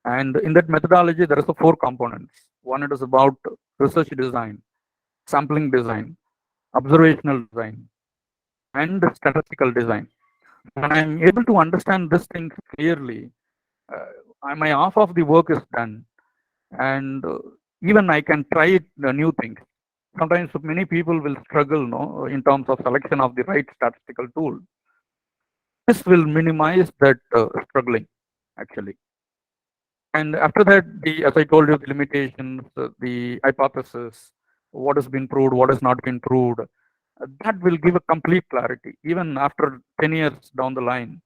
And in that methodology, there is a 4 components. One, it is about research design, sampling design, observational design, and statistical design. When I'm able to understand this thing clearly, my half of the work is done, and even I can try new things. Sometimes many people will struggle, no, in terms of selection of the right statistical tool. This will minimize that struggling, actually. And after that, as I told you, the limitations, the hypothesis, what has been proved, what has not been proved, that will give a complete clarity. Even after 10 years down the line,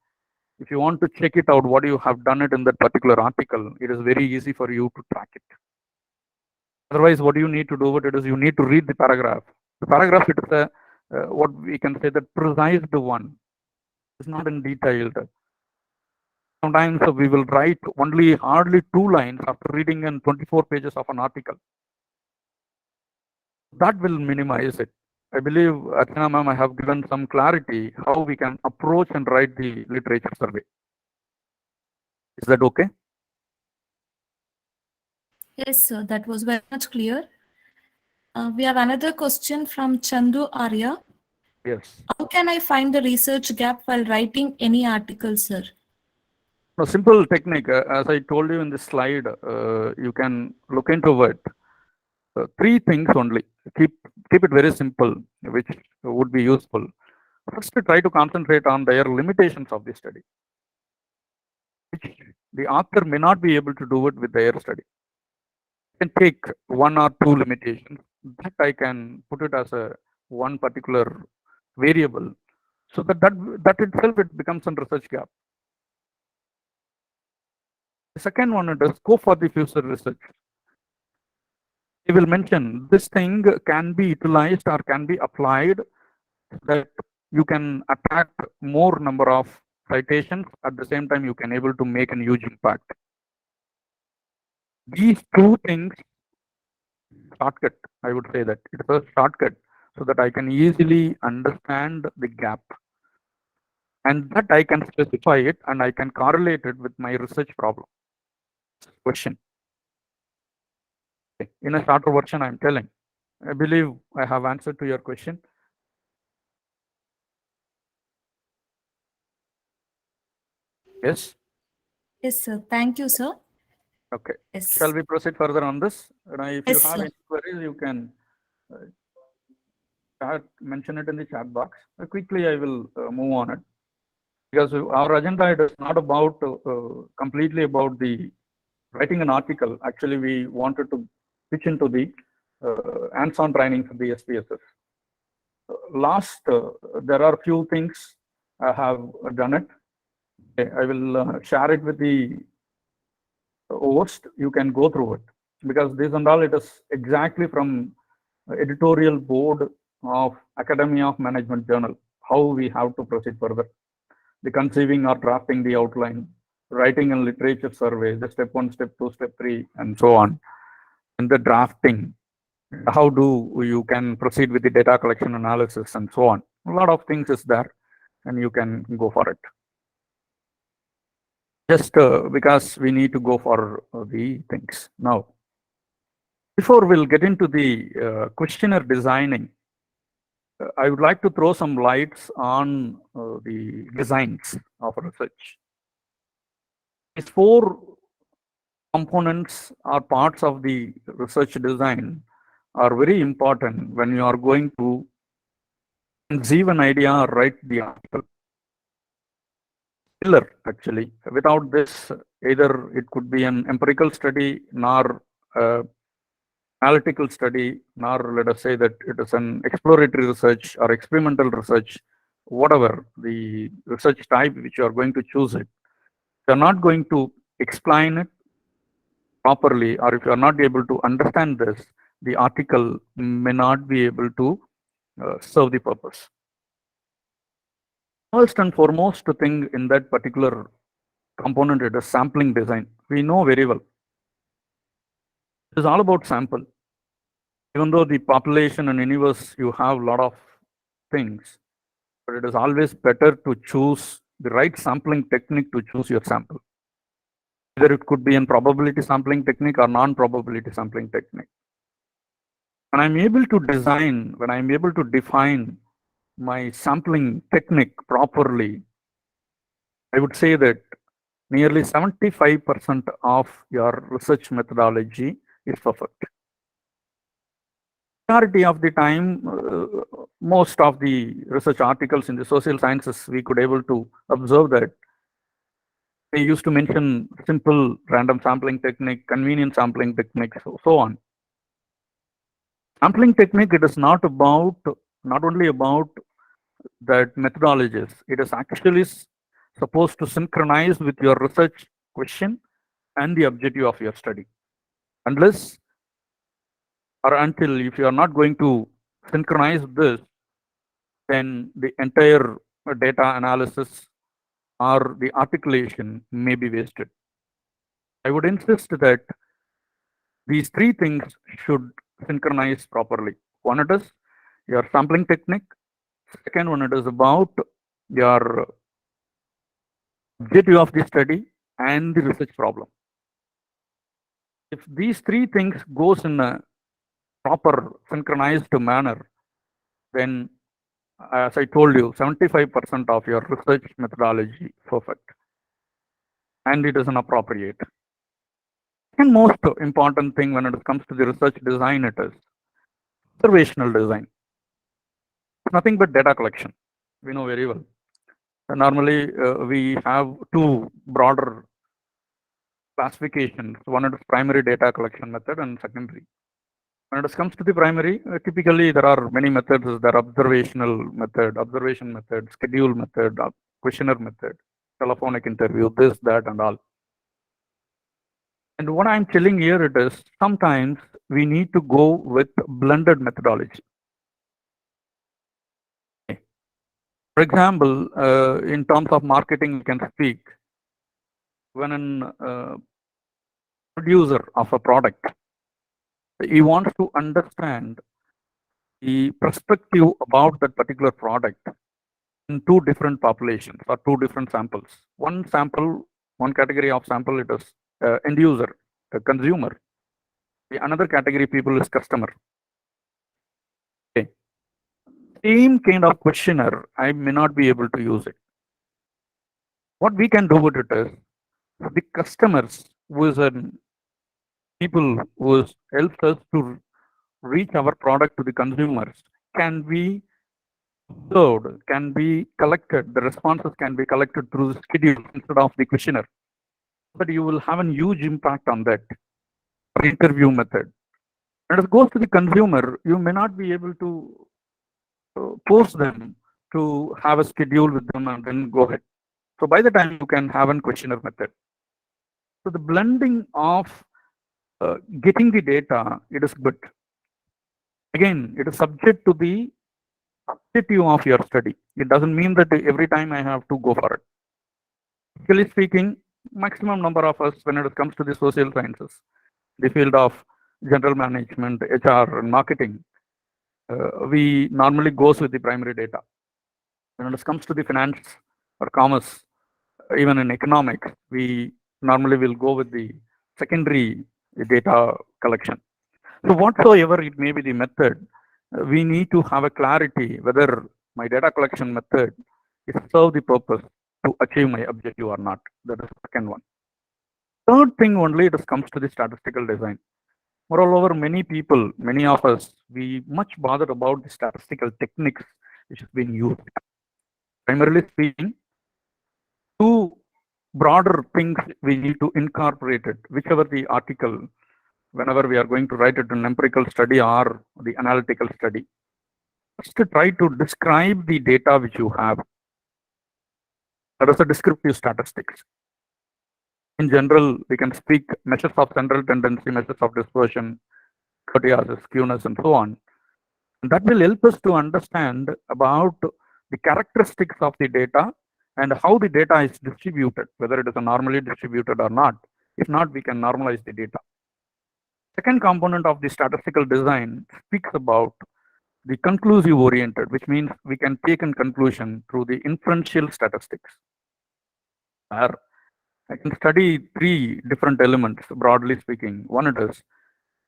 if you want to check it out, what you have done it in that particular article, it is very easy for you to track it. Otherwise, what you need to do with it is you need to read the paragraph. The paragraph, it is a, what we can say, that precise one. It's not in detailed. Sometimes we will write only hardly 2 lines after reading in 24 pages of an article. That will minimize it. I believe, Archana ma'am, I have given some clarity how we can approach and write the literature survey. Is that okay? Yes, sir, that was very much clear. We have another question from Chandu Arya. Yes. How can I find the research gap while writing any article, sir? No, simple technique. As I told you in this slide, you can look into it. 3 things only. Keep it very simple, which would be useful. First, try to concentrate on their limitations of the study, which the author may not be able to do it with their study. I can take 1 or 2 limitations that I can put it as a one particular variable, so that itself it becomes a research gap. The second one is scope for the future research. We will mention this thing can be utilized or can be applied that you can attract more number of citations. At the same time, you can able to make a huge impact. These 2 things, shortcut, I would say that it's a shortcut so that I can easily understand the gap, and that I can specify it and I can correlate it with my research problem question. Okay. In a shorter version, I'm telling. I believe I have answered to your question. Yes. Yes, sir. Thank you, sir. Okay. Yes. Shall we proceed further on this? If you Yes, have sir. any queries, you can mention it in the chat box. Quickly, I will move on it, because our agenda, it is not about completely about the writing an article. Actually, we wanted to pitch into the hands-on training for the SPSS. There are few things I have done it. Okay, I will share it with the host. You can go through it, because this and all, it is exactly from editorial board of Academy of Management Journal, how we have to proceed further. The conceiving or drafting the outline, writing a literature survey, the step 1, step 2, step 3, and so on. And the drafting, how do you can proceed with the data collection analysis and so on. A lot of things is there, and you can go for it. Just because we need to go for the things now. Before we'll get into the questionnaire designing, I would like to throw some lights on the designs of research. These 4 components or parts of the research design are very important when you are going to conceive an idea or write the article. Pillar, actually. Without this, either it could be an empirical study, nor analytical study, nor let us say that it is an exploratory research or experimental research, whatever the research type which you are going to choose it. If you are not going to explain it properly, or if you are not able to understand this, the article may not be able to serve the purpose. First and foremost thing in that particular component, it is sampling design. We know very well. It is all about sample. Even though the population and universe, you have a lot of things, but it is always better to choose the right sampling technique to choose your sample. Either it could be in probability sampling technique or non-probability sampling technique. When I'm able to design, when I'm able to define my sampling technique properly, I would say that nearly 75% of your research methodology is perfect. Majority of the time, most of the research articles in the social sciences, we could able to observe that they used to mention simple random sampling technique, convenient sampling technique, so on. Sampling technique, it is not only about that methodologies. It is actually supposed to synchronize with your research question and the objective of your study. Unless or until if you are not going to synchronize this, then the entire data analysis or the articulation may be wasted. I would insist that these 3 things should synchronize properly. One, it is your sampling technique. Second one, it is about your objective of the study and the research problem. If these 3 things goes in a proper synchronized manner, then as I told you, 75% of your research methodology perfect, and it is an appropriate. And most important thing when it comes to the research design, it is observational design. It's nothing but data collection. We know very well. Normally, we have 2 broader classifications. One is primary data collection method and secondary. When it comes to the primary, typically there are many methods. There are observational method, observation method, schedule method, questionnaire method, telephonic interview, this, that, and all. And what I'm telling here, it is sometimes we need to go with blended methodology. For example, in terms of marketing, we can speak when a producer of a product, he wants to understand the perspective about that particular product in 2 different populations or 2 different samples. One sample, one category of sample, it is end user, the consumer. The another category people is customer. Okay. Same kind of questionnaire, I may not be able to use it. What we can do with it is the customers who is an people who helps us to reach our product to the consumers can be observed, can be collected, the responses can be collected through the schedule instead of the questionnaire. But you will have a huge impact on that interview method. And as it goes to the consumer, you may not be able to force them to have a schedule with them and then go ahead. So by the time you can have a questionnaire method. So the blending of getting the data, it is good. Again, it is subject to the objective of your study. It doesn't mean that every time I have to go for it. Actually speaking, maximum number of us, when it comes to the social sciences, the field of general management, HR, and marketing, we normally goes with the primary data. When it comes to the finance or commerce, even in economics, we normally will go with the secondary data collection. So whatsoever it may be the method, we need to have a clarity whether my data collection method is serve the purpose to achieve my objective or not. That is the second one. Third thing only, it comes to the statistical design. Moreover, many people, many of us, we much bothered about the statistical techniques which is being used. Primarily speaking, two broader things we need to incorporate it, whichever the article, whenever we are going to write it in an empirical study or the analytical study. First, to try to describe the data which you have. That is the descriptive statistics. In general, we can speak measures of central tendency, measures of dispersion, proteases, skewness, and so on. And that will help us to understand about the characteristics of the data and how the data is distributed, whether it is normally distributed or not. If not, we can normalize the data. Second component of the statistical design speaks about the conclusive oriented, which means we can take a conclusion through the inferential statistics. Where I can study three different elements, broadly speaking. One it is,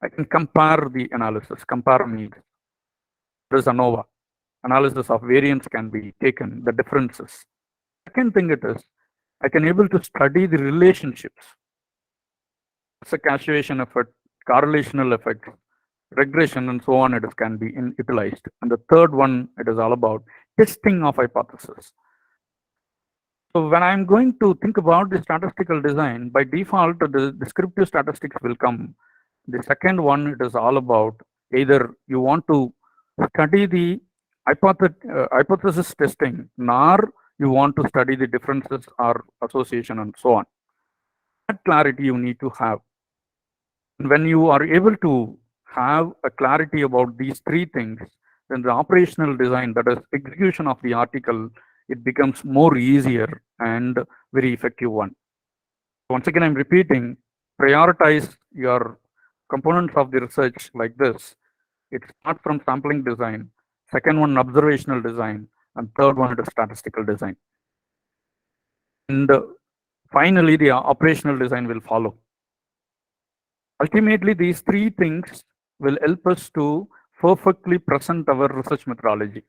I can compare the analysis, compare means. There is ANOVA. Analysis of variance can be taken, the differences. Second thing it is, I can able to study the relationships. It's a causation effect, correlational effect, regression, and so on. It can be utilized. And the third one, it is all about testing of hypothesis. So when I'm going to think about the statistical design, by default, the descriptive statistics will come. The second one, it is all about either you want to study the hypothesis testing, nor you want to study the differences or association and so on. That clarity you need to have. When you are able to have a clarity about these three things, then the operational design, that is execution of the article, it becomes more easier and very effective one. Once again, I'm repeating, prioritize your components of the research like this. It starts from sampling design, second one observational design, and third one is statistical design. And finally, the operational design will follow. Ultimately, these three things will help us to perfectly present our research methodology.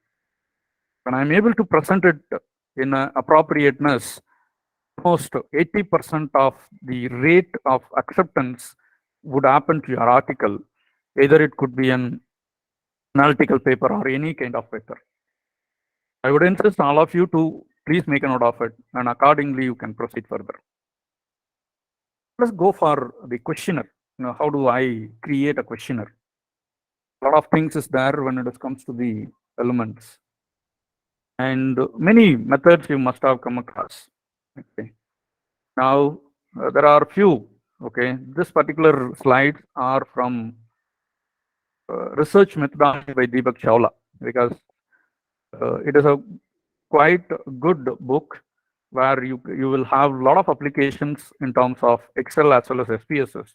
When I'm able to present it in appropriateness, almost 80% of the rate of acceptance would happen to your article. Either it could be an analytical paper or any kind of paper. I would insist all of you to please make a note of it, and accordingly you can proceed further. Let's go for the questionnaire. How do I create a questionnaire? A lot of things is there when it comes to the elements, and many methods you must have come across. Okay. Now there are few. Okay, this particular slides are from research methodology by Deepak Chawla, because it is a quite good book where you will have a lot of applications in terms of Excel as well as SPSS.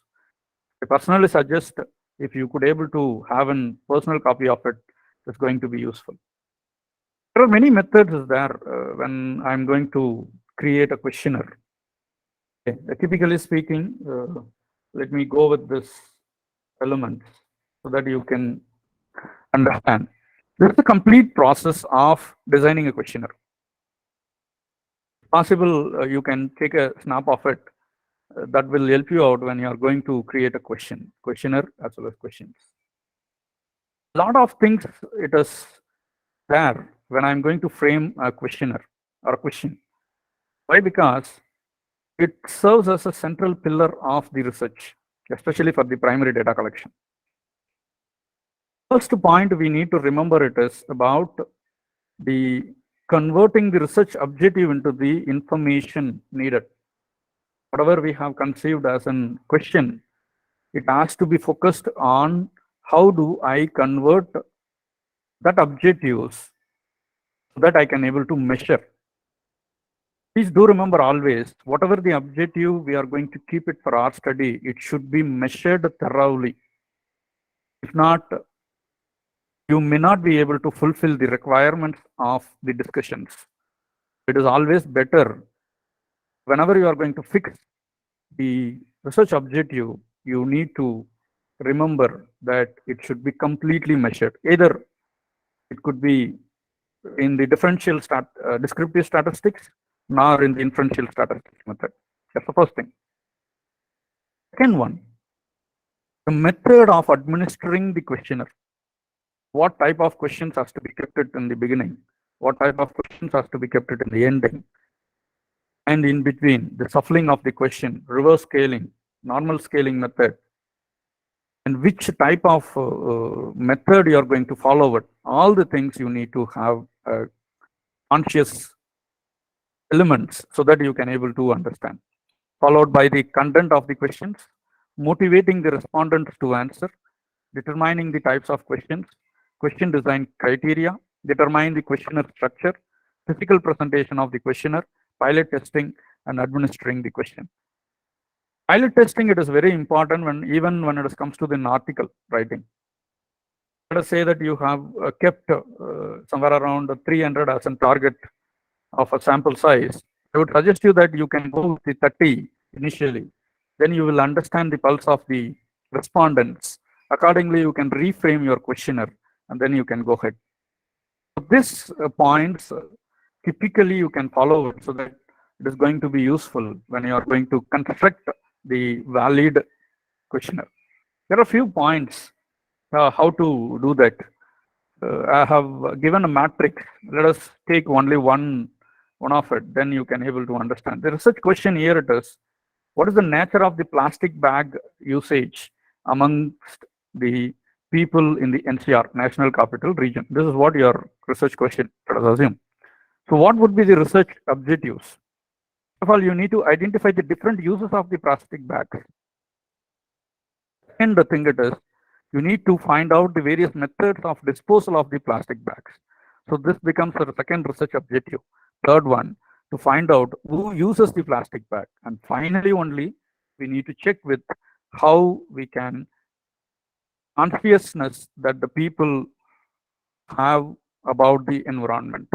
I personally suggest if you could able to have a personal copy of it, it's going to be useful. There are many methods there when I'm going to create a questionnaire. Okay. Typically speaking, let me go with this element so that you can understand. This is the complete process of designing a questionnaire. Possible, you can take a snap of it that will help you out when you are going to create a questionnaire as well as questions. A lot of things it is there when I'm going to frame a questionnaire or a question. Why? Because it serves as a central pillar of the research, especially for the primary data collection. First point we need to remember it is about the converting the research objective into the information needed. Whatever we have conceived as a question, it has to be focused on how do I convert that objectives so that I can able to measure. Please do remember always, whatever the objective we are going to keep it for our study, it should be measured thoroughly. If not, you may not be able to fulfill the requirements of the discussions. It is always better whenever you are going to fix the research objective, you need to remember that it should be completely measured. Either it could be in the descriptive statistics, nor in the inferential statistics method. That's the first thing. Second one, the method of administering the questionnaire. What type of questions has to be kept it in the beginning? What type of questions has to be kept it in the ending? And in between, the shuffling of the question, reverse scaling, normal scaling method, and which type of method you are going to follow it. All the things you need to have conscious elements so that you can able to understand. Followed by the content of the questions, motivating the respondents to answer, determining the types of questions, question design criteria, determine the questionnaire structure, physical presentation of the questionnaire, pilot testing, and administering the question. Pilot testing, it is very important even when it comes to the article writing. Let us say that you have kept somewhere around 300 as a target of a sample size. I would suggest you that you can go with the 30 initially. Then you will understand the pulse of the respondents. Accordingly, you can reframe your questionnaire and then you can go ahead. So this points typically you can follow it so that it is going to be useful when you are going to construct the valid questionnaire. There are a few points how to do that. I have given a matrix. Let us take only one of it, then you can able to understand. The research question here it is, what is the nature of the plastic bag usage amongst the people in the NCR, National Capital Region? This is what your research question, let us assume. So what would be the research objectives? First of all, you need to identify the different uses of the plastic bags. And the thing it is, you need to find out the various methods of disposal of the plastic bags. So this becomes the second research objective. Third one, to find out who uses the plastic bag. And finally, only we need to check with how we can consciousness that the people have about the environment.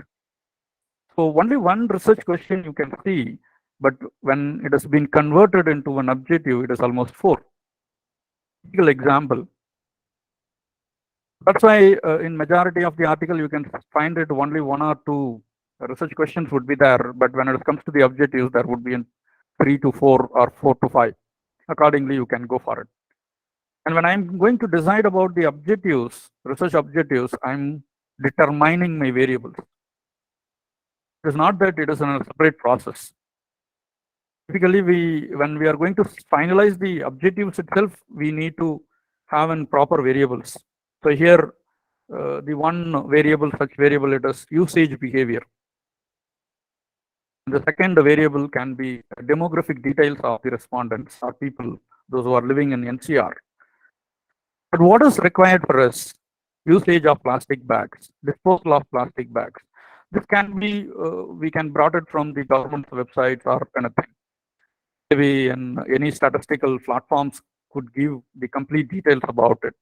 So only one research question you can see, but when it has been converted into an objective, it is almost 4. Typical example. That's why in majority of the article, you can find it only 1 or 2 research questions would be there. But when it comes to the objectives, there would be in 3 to 4 or 4 to 5. Accordingly, you can go for it. And when I'm going to decide about the objectives, research objectives, I'm determining my variables. It is not that it is a separate process. Typically, when we are going to finalize the objectives itself, we need to have in proper variables. So here, the one variable, such variable, it is usage behavior. The second variable can be demographic details of the respondents or people, those who are living in NCR. But what is required for us? Usage of plastic bags, disposal of plastic bags. This can be, we can brought it from the government's websites or anything. Maybe in any statistical platforms could give the complete details about it.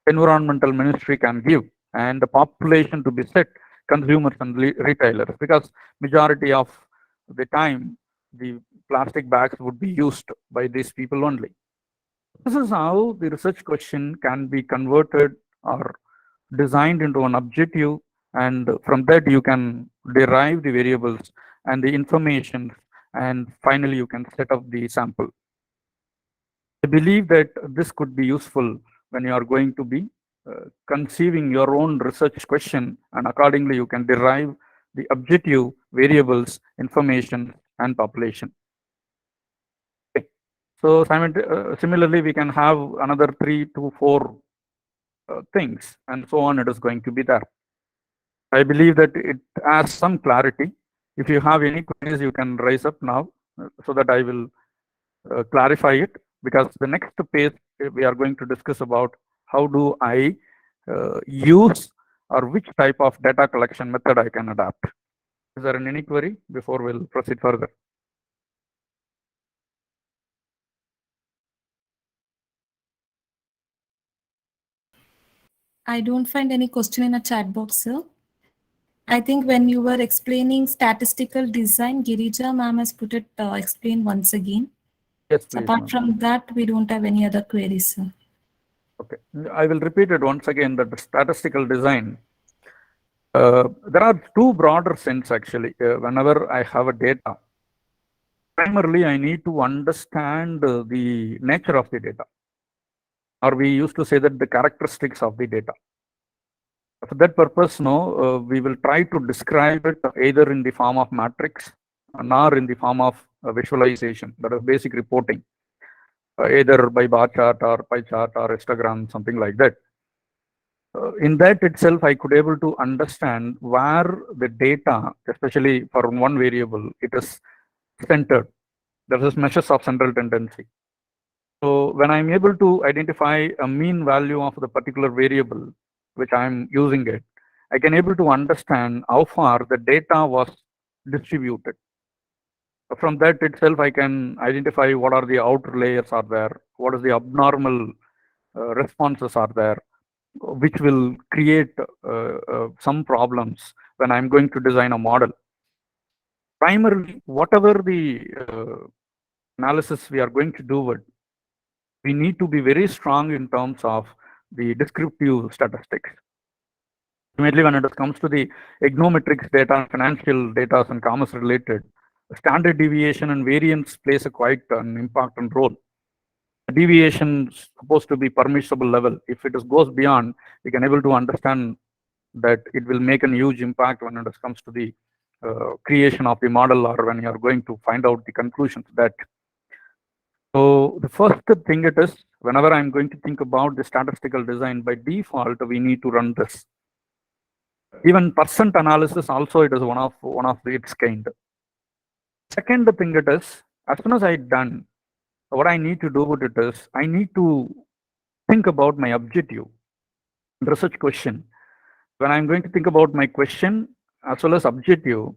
Environmental ministry can give, and the population to be set, consumers and retailers, because majority of the time the plastic bags would be used by these people only. This is how the research question can be converted or designed into an objective, and from that you can derive the variables and the information and finally you can set up the sample. I believe that this could be useful when you are going to be conceiving your own research question, and accordingly you can derive the objective variables, information, and population. Okay. So similarly, we can have another 3 to 4 things, and so on. It is going to be there. I believe that it has some clarity. If you have any queries, you can raise up now so that I will clarify it, because the next page we are going to discuss about how do I use or which type of data collection method I can adapt. Is there any query before we'll proceed further? I don't find any question in a chat box, sir. I think when you were explaining statistical design, Girija ma'am has put it explained once again. Yes, So please. apart from that, we don't have any other queries, sir. Okay, I will repeat it once again, that the statistical design, there are two broader sense actually. Whenever I have a data, primarily I need to understand the nature of the data, or we used to say that the characteristics of the data. For that purpose, we will try to describe it either in the form of matrix nor in the form of visualization, that is basic reporting, either by bar chart or pie chart or histogram, something like that. In that itself, I could able to understand where the data, especially for one variable, it is centered. There is measures of central tendency. So when I'm able to identify a mean value of the particular variable, which I'm using it, I can able to understand how far the data was distributed. From that itself, I can identify what are the outer layers are there, what is the abnormal responses are there, which will create some problems when I'm going to design a model. Primarily, whatever the analysis we are going to do it, we need to be very strong in terms of the descriptive statistics. Ultimately, when it comes to the econometrics data, financial data, and commerce related, standard deviation and variance plays a quite an important role. Deviation is supposed to be permissible level. If it goes beyond, we can able to understand that it will make a huge impact when it comes to the creation of the model, or when you are going to find out the conclusions that. So the first thing it is, whenever I'm going to think about the statistical design, by default, we need to run this. Even percent analysis also, it is one of its kind. Second thing it is, as soon as I done, what I need to do with it is, I need to think about my objective, research question. When I'm going to think about my question as well as objective,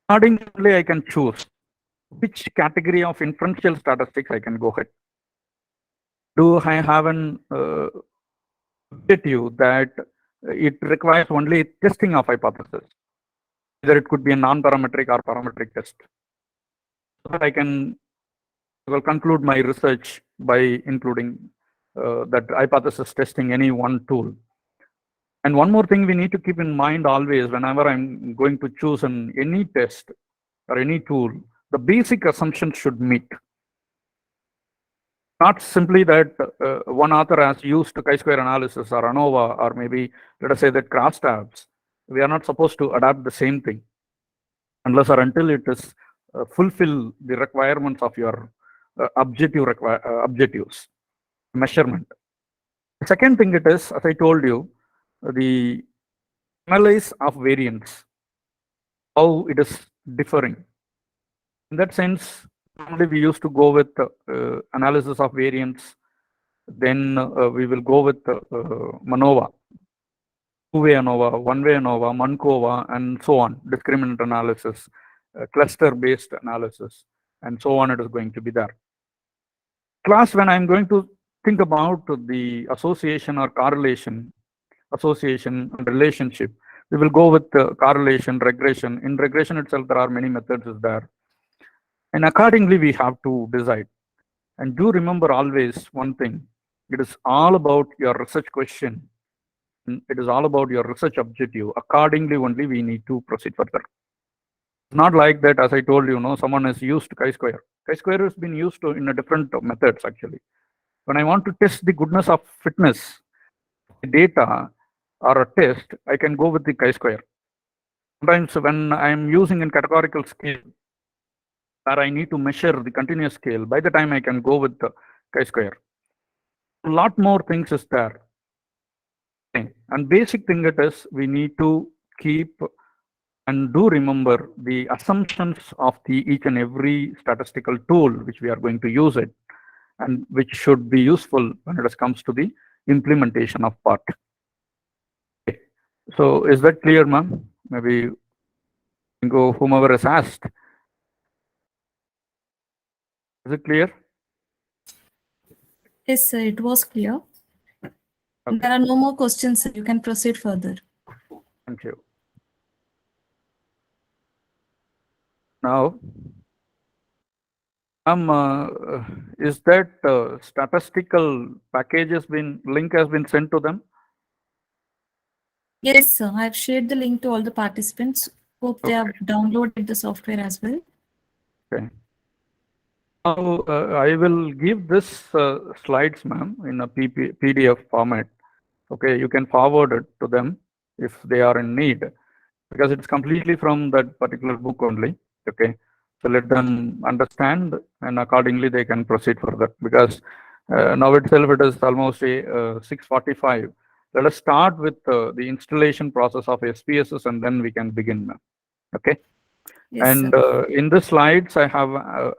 accordingly I can choose which category of inferential statistics I can go ahead. Do I have an objective that it requires only testing of hypothesis? Either it could be a non-parametric or parametric test. So that I will conclude my research by including that hypothesis testing any one tool. And one more thing we need to keep in mind always, whenever I'm going to choose any test or any tool, the basic assumptions should meet. Not simply that one author has used chi-square analysis or ANOVA, or maybe let us say that crosstabs. We are not supposed to adapt the same thing unless or until it is fulfill the requirements of your objectives, measurement. The second thing it is, as I told you, the analysis of variance, how it is differing. In that sense, normally we used to go with analysis of variance. Then we will go with MANOVA, two-way ANOVA, one-way ANOVA, MANCOVA, and so on, discriminant analysis, cluster-based analysis, and so on. It is going to be there. Class, when I'm going to think about the association or correlation, association and relationship, we will go with correlation, regression. In regression itself, there are many methods is there. And accordingly, we have to decide. And do remember always one thing, it is all about your research question. It is all about your research objective. Accordingly, only we need to proceed further. It's not like that, as I told you, someone has used chi-square. Chi-square has been used in a different methods actually. When I want to test the goodness of fitness data or a test, I can go with the chi-square. Sometimes when I am using in categorical scale, where I need to measure the continuous scale, by the time I can go with the chi-square. A lot more things is there. Okay. And basic thing it is, we need to keep and do remember the assumptions of the each and every statistical tool which we are going to use it, and which should be useful when it comes to the implementation of part. Okay. So is that clear, ma'am? Maybe you can go whomever is asked. Is it clear? Yes, sir, it was clear. Okay. There are no more questions, sir. You can proceed further. Thank you. Now, is that statistical package link has been sent to them? Yes, sir. I've shared the link to all the participants. Hope they have downloaded the software as well. Okay. Now, I will give this slides, ma'am, in a PDF format. Okay, you can forward it to them if they are in need, because it's completely from that particular book only. Okay, so let them understand, and accordingly they can proceed further. Because now itself it is almost 6:45. Let us start with the installation process of SPSS, and then we can begin, ma'am. Okay. Yes, And sir. in the slides, I have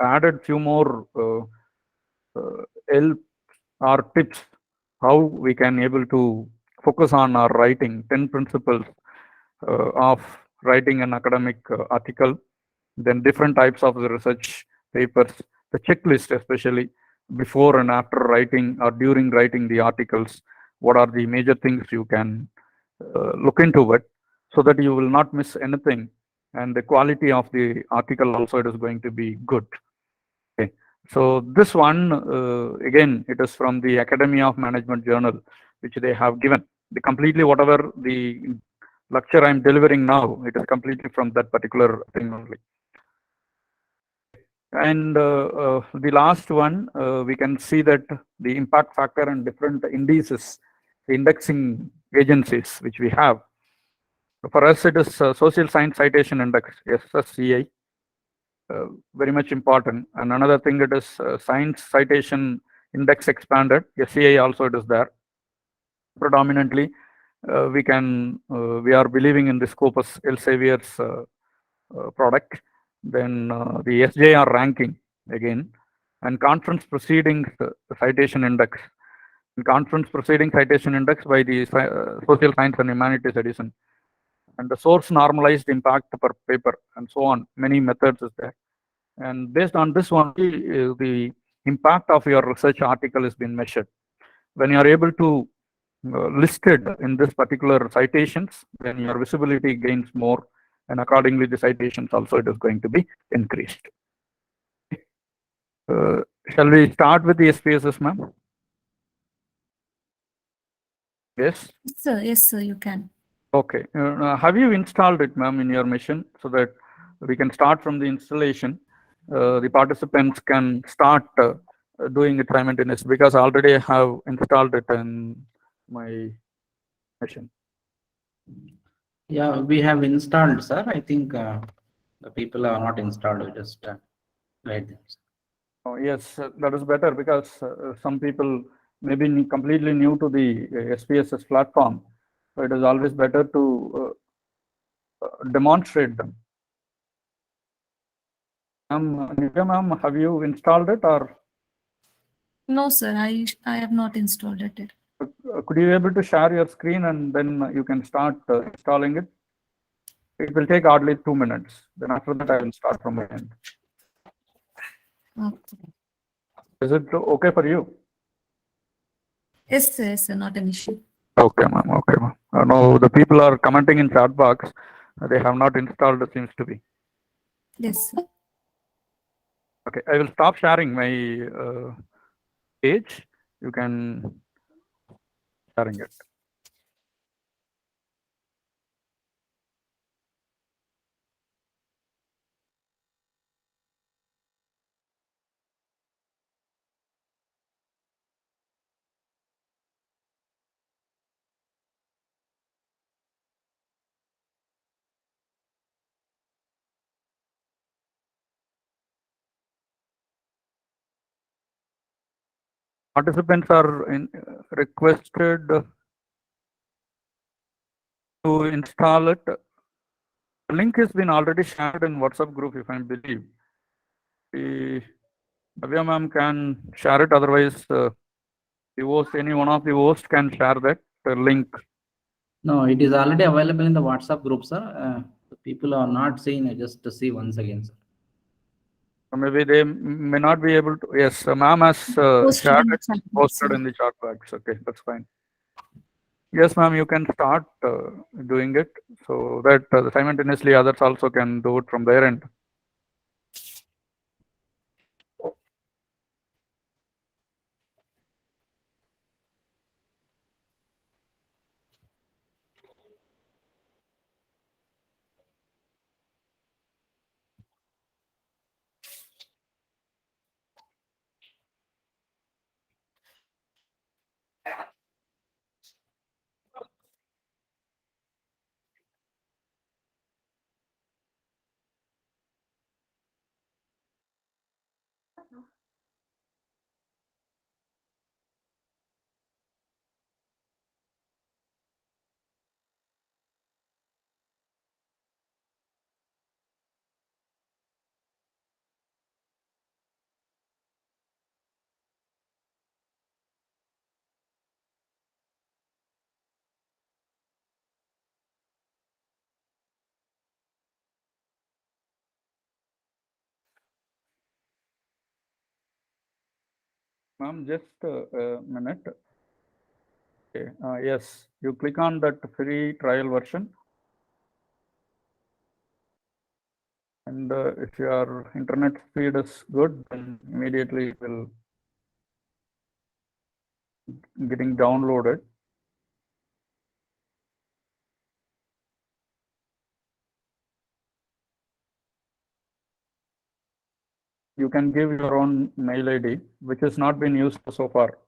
added few more help or tips how we can able to focus on our writing. 10 principles of writing an academic article, then different types of the research papers, the checklist especially before and after writing or during writing the articles. What are the major things you can look into it, so that you will not miss anything, and the quality of the article also it is going to be good. Okay, so this one again, it is from the Academy of Management journal, which they have given. The completely whatever the lecture I'm delivering now, it is completely from that particular thing only. And the last one, we can see that the impact factor and different indices, the indexing agencies which we have. For us, it is Social Science Citation Index, SSCI, very much important. And another thing, it is Science Citation Index Expanded, SCI also it is there. Predominantly, we are believing in the Scopus Elsevier's product. Then the SJR ranking again, and Conference Proceedings Citation Index. And Conference Proceeding Citation Index by the Social Science and Humanities Edition. And the source normalized impact per paper, and so on. Many methods is there. And based on this one, the impact of your research article has been measured. When you are able to listed in this particular citations, then your visibility gains more, and accordingly the citations also it is going to be increased. Shall we start with the SPSS, ma'am? Yes. Yes, sir, you can. Okay. Have you installed it, ma'am, in your machine, so that we can start from the installation? The participants can start doing it simultaneously, because already I have installed it in my machine. Yeah, we have installed, sir. I think the people are not installed. We just guide them. Oh, yes, that is better, because some people may be completely new to the SPSS platform. So it is always better to demonstrate them. Nivya ma'am, have you installed it, or? No, sir, I have not installed it. Could you be able to share your screen, and then you can start installing it? It will take hardly 2 minutes. Then after that, I will start from my end. Okay. Is it okay for you? Yes, sir, not an issue. Okay, ma'am. Okay, ma'am. No, the people are commenting in chat box. They have not installed, it seems to be. Yes, sir. Okay, I will stop sharing my page. You can sharing it. Participants are requested to install it. The link has been already shared in WhatsApp group, if I believe. Bhavya ma'am can share it, otherwise the host, any one of the hosts can share that link. No, it is already available in the WhatsApp group, sir. The people are not seeing it, just to see once again, sir. Maybe they may not be able to. Yes, ma'am has Posted shared in the it, chat box, posted sir. in the chat box. Okay, that's fine. Yes, ma'am, you can start doing it so that simultaneously others also can do it from their end. Ma'am, just a minute. Okay. Yes, you click on that free trial version. And if your internet speed is good, then immediately it will getting downloaded. You can give your own mail ID, which has not been used so far.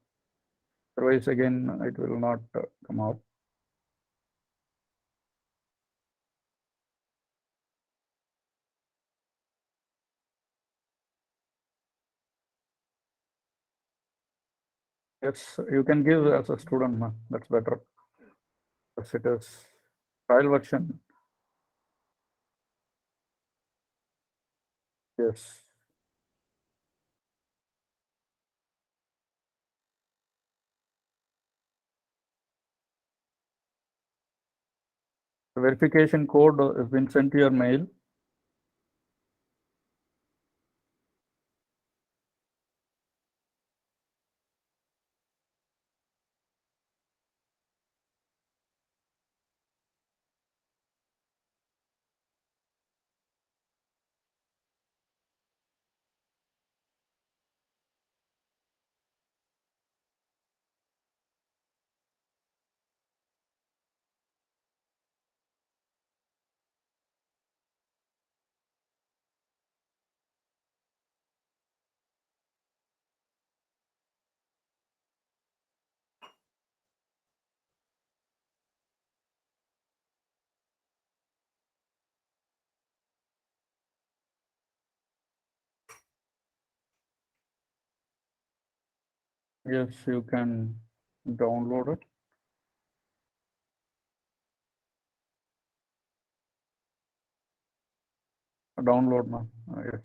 Otherwise, again, it will not come out. Yes, you can give as a student, ma'am. That's better. Because it is trial version. Yes. The verification code has been sent to your mail. Yes, you can download it. Download, ma'am. Yes.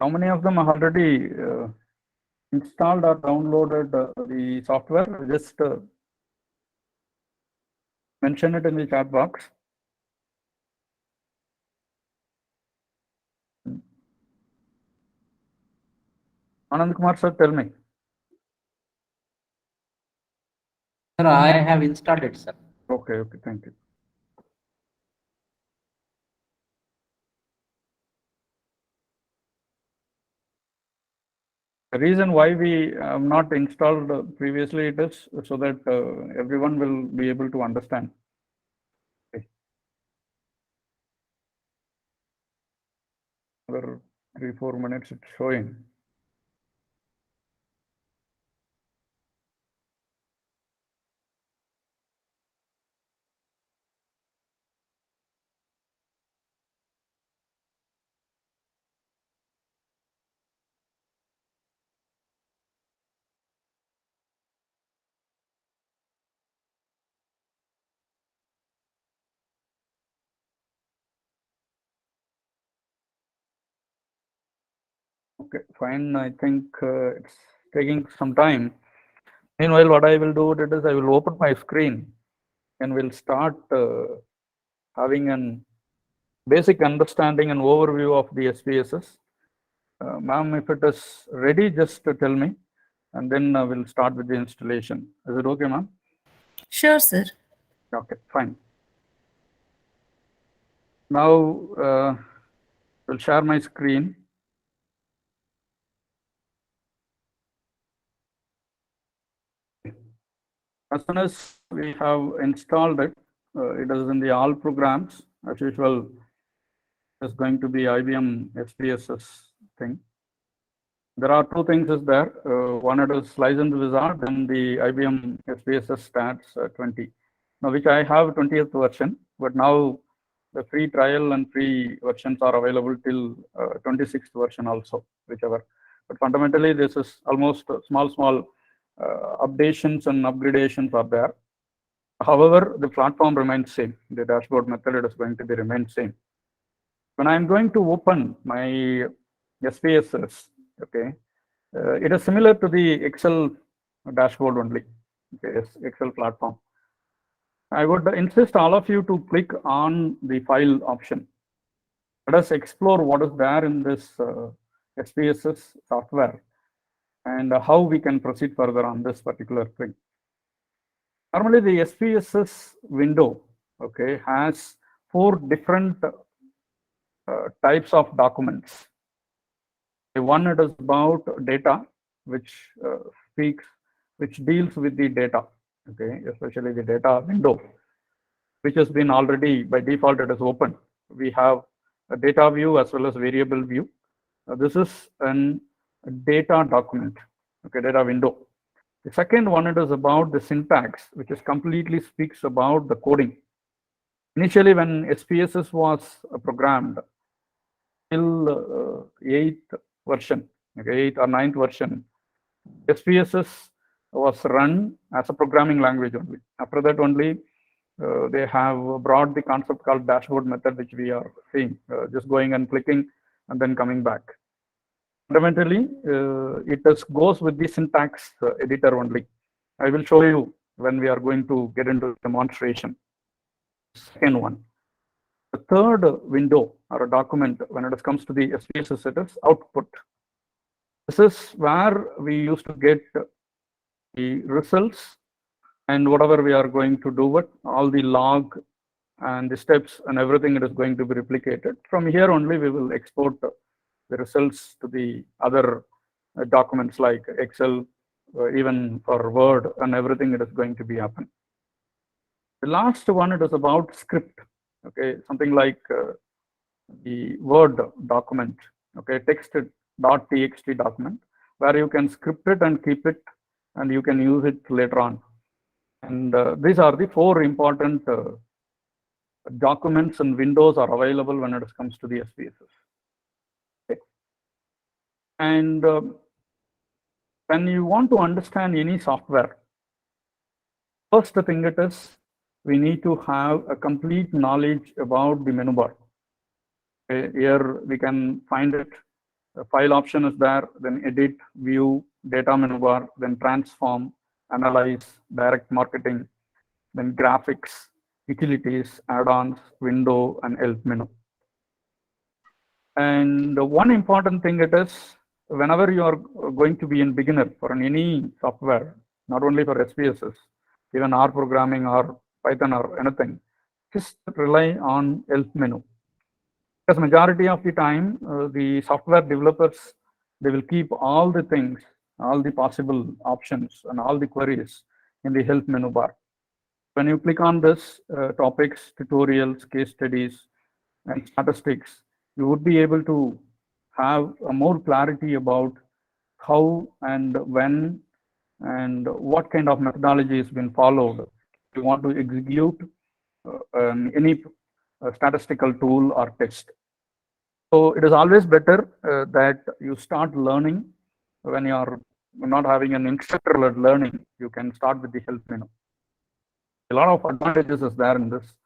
How many of them have already installed or downloaded the software? Just mention it in the chat box. Anand Kumar sir, tell me. Sir, I have installed it, sir. Okay, okay, thank you. The reason why we have not installed previously it is so that everyone will be able to understand. Okay. Another 3-4 minutes it's showing. Okay, fine. I think it's taking some time. Meanwhile, what I will do it is I will open my screen and we'll start having an basic understanding and overview of the SPSS. Ma'am, if it is ready, just tell me, and then we'll start with the installation. Is it okay, ma'am? Sure, sir. Okay, fine. Now, we'll share my screen. As soon as we have installed it, it is in the all programs. As usual, it's going to be IBM SPSS thing. There are two things is there. One it is license wizard and the IBM SPSS stats 20. Now, which I have 20th version, but now the free trial and free versions are available till 26th version also, whichever. But fundamentally, this is almost small updations and upgradations are there. However, the platform remains same. The dashboard method it is going to be remain same. When I'm going to open my SPSS, okay, it is similar to the Excel dashboard only. Okay, Excel platform. I would insist all of you to click on the file option. Let us explore what is there in this SPSS software and how we can proceed further on this particular thing. Normally, the SPSS window, okay, has 4 different types of documents. One, it is about data, which deals with the data, okay, especially the data window, which has been already by default it is open. We have a data view as well as variable view. This is a data document, okay, data window. The second one, it is about the syntax, which is completely speaks about the coding. Initially, when SPSS was programmed till 8th version, okay, 8th or 9th version, SPSS was run as a programming language only. After that only, they have brought the concept called dashboard method, which we are seeing, just going and clicking and then coming back. Fundamentally, it goes with the syntax editor only. I will show you when we are going to get into demonstration. Second one. The third window or a document when it comes to the SPSS, it is output. This is where we used to get the results and whatever we are going to do it, all the log and the steps and everything, it is going to be replicated. From here only, we will export the results to the other documents like Excel, even for Word and everything, it is going to be happen. The last one, it is about script, okay, something like the Word document, okay, text.txt document, where you can script it and keep it and you can use it later on. And these are the 4 important documents and windows are available when it comes to the SPSS. Okay. And when you want to understand any software, first thing it is, we need to have a complete knowledge about the menu bar. Okay. Here we can find it. The file option is there, then edit, view, data menu bar, then transform, analyze, direct marketing, then graphics, utilities, add-ons, window, and help menu. And one important thing it is, whenever you are going to be in beginner for any software, not only for SPSS, even R programming or Python or anything, just rely on help menu. Because majority of the time, the software developers, they will keep all the things, all the possible options and all the queries in the help menu bar. When you click on this topics, tutorials, case studies, and statistics, you would be able to have a more clarity about how and when and what kind of methodology has been followed. If you want to execute any statistical tool or test. So it is always better that you start learning when you are not having an instructor-led learning. You can start with the help menu. A lot of advantages is there in this.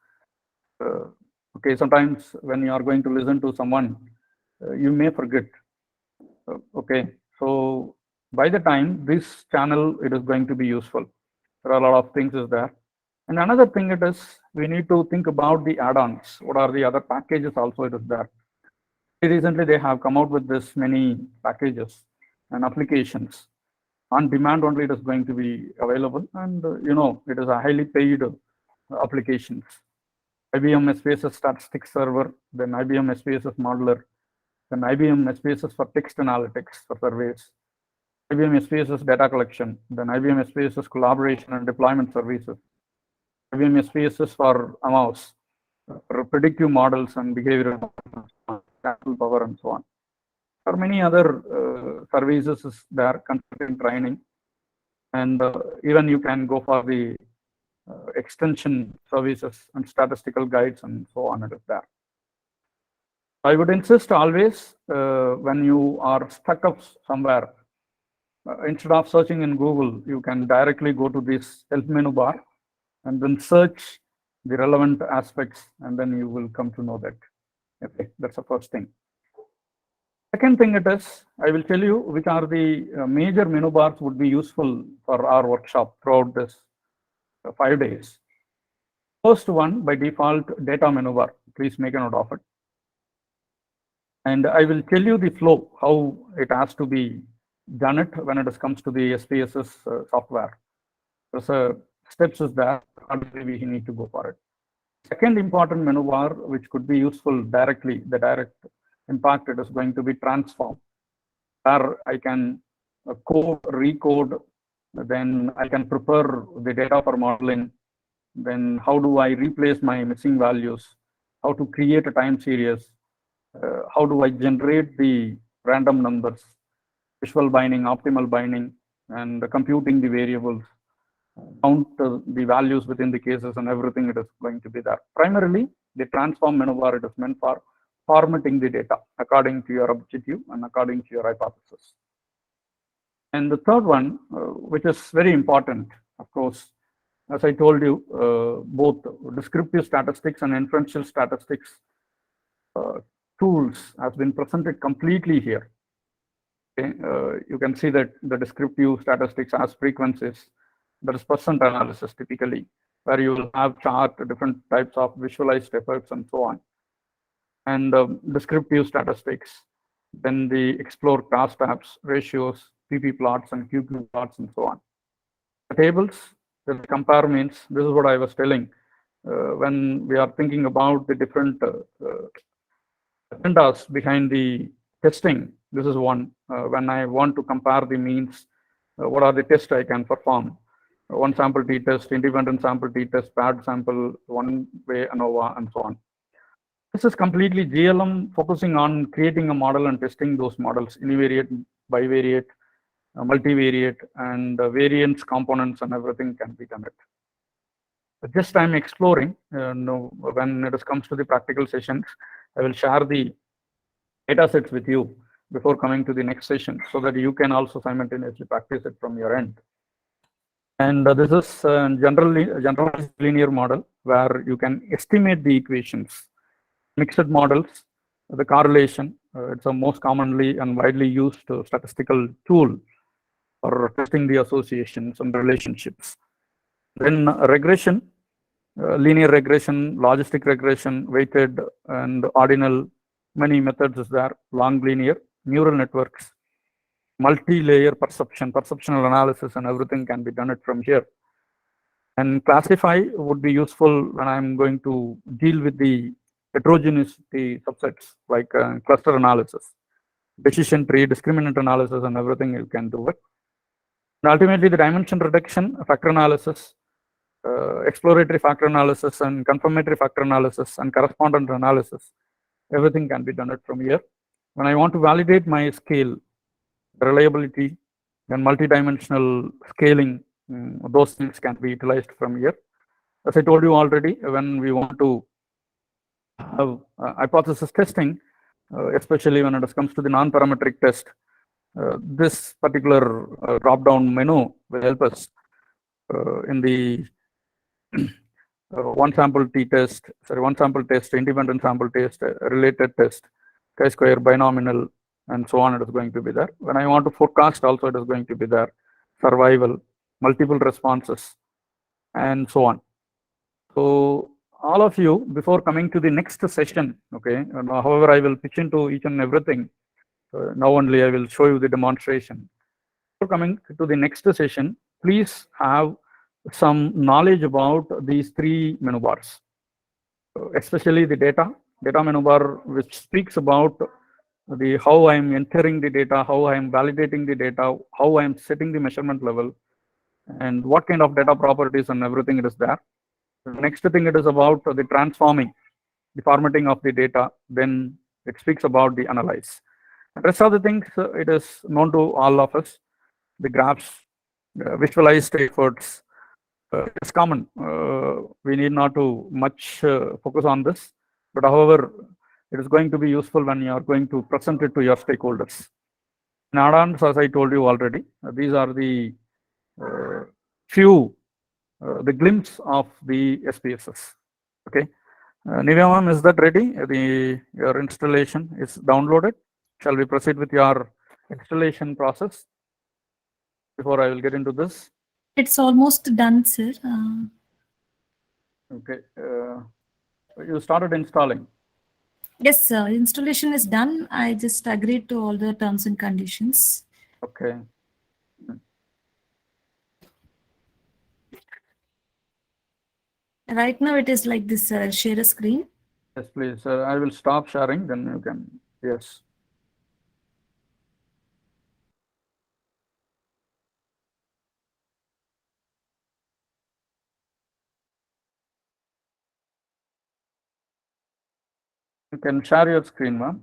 Okay, sometimes when you are going to listen to someone, you may forget. Okay, so by the time this channel, it is going to be useful. There are a lot of things is there. And another thing it is, we need to think about the add-ons. What are the other packages also it is there. Recently, they have come out with this many packages and applications. On demand only it is going to be available. And it is a highly paid applications. IBM SPSS Statistics Server, then IBM SPSS Modeler, then IBM SPSS for text analytics for surveys, IBM SPSS data collection, then IBM SPSS collaboration and deployment services, IBM SPSS for AMOS, for predictive models and behavioral capital power and so on. There are many other services there, consulting training, and even you can go for the extension services and statistical guides and so on. It is there. I would insist always when you are stuck up somewhere, instead of searching in Google, you can directly go to this help menu bar and then search the relevant aspects, and then you will come to know that. Okay, that's the first thing. Second thing it is, I will tell you which are the major menu bars would be useful for our workshop throughout this 5 days. First one, by default, data menu bar. Please make a note of it. And I will tell you the flow, how it has to be done it when it comes to the SPSS software. There's a steps is there, we need to go for it. Second important menu bar, which could be useful directly, the direct impact it is going to be transform. Where I can code, recode, then I can prepare the data for modeling. Then how do I replace my missing values? How to create a time series? How do I generate the random numbers? Visual binding, optimal binding, and computing the variables, count the values within the cases and everything it is going to be there. Primarily, the transform menu bar, it is meant for formatting the data according to your objective and according to your hypothesis. And the third one, which is very important, of course, as I told you, both descriptive statistics and inferential statistics tools has been presented completely here. Okay, you can see that the descriptive statistics as frequencies, there is percent analysis typically, where you will have chart, different types of visualized effects and so on. And descriptive statistics, then the explore crosstabs, ratios, PP plots and QQ plots and so on. The tables, the compare means, this is what I was telling, when we are thinking about the different agendas behind the testing. This is one. When I want to compare the means, what are the tests I can perform? One sample t-test, independent sample t-test, paired sample, one-way ANOVA, and so on. This is completely GLM focusing on creating a model and testing those models, univariate, bivariate, multivariate, and variance components and everything can be done it. Just I'm exploring, when it comes to the practical sessions, I will share the data sets with you before coming to the next session so that you can also simultaneously practice it from your end. And this is generalized linear model where you can estimate the equations. Mixed models, the correlation, it's a most commonly and widely used statistical tool for testing the associations and relationships. Then regression, linear regression, logistic regression, weighted and ordinal, many methods is there, long linear, neural networks, multi-layer perceptual analysis and everything can be done it from here. And classify would be useful when I'm going to deal with the heterogeneity subsets like cluster analysis, decision tree, discriminant analysis and everything you can do it. And ultimately the dimension reduction, factor analysis, exploratory factor analysis and confirmatory factor analysis and correspondence analysis, everything can be done it from here. When I want to validate my scale, reliability and multidimensional scaling, those things can be utilized from here. As I told you already, when we want to have hypothesis testing, especially when it comes to the non-parametric test, this particular drop-down menu will help us in the one sample test, independent sample test, related test, chi-square, binomial, and so on, it is going to be there. When I want to forecast also, it is going to be there. Survival, multiple responses, and so on. So all of you, before coming to the next session, okay, however, I will pitch into each and everything. Now only I will show you the demonstration. Before coming to the next session, please have some knowledge about these three menu bars, especially the data menu bar, which speaks about the how I am entering the data, how I am validating the data, how I am setting the measurement level, and what kind of data properties and everything it is there. The next thing it is about the transforming, the formatting of the data. Then it speaks about the analyze. The rest of the things it is known to all of us. The graphs, visualized efforts, it's common. We need not to much focus on this, but however, it is going to be useful when you are going to present it to your stakeholders. In add-ons, as I told you already, these are the few, the glimpse of the SPSS. Okay, Nivya ma'am, is that ready? Your installation is downloaded. Shall we proceed with your installation process before I will get into this? It's almost done, sir. Okay, you started installing. Yes, sir. Installation is done. I just agreed to all the terms and conditions. Okay. Right now it is like this, share a screen. Yes, please. I will stop sharing, then you can. Yes. You can share your screen, ma'am.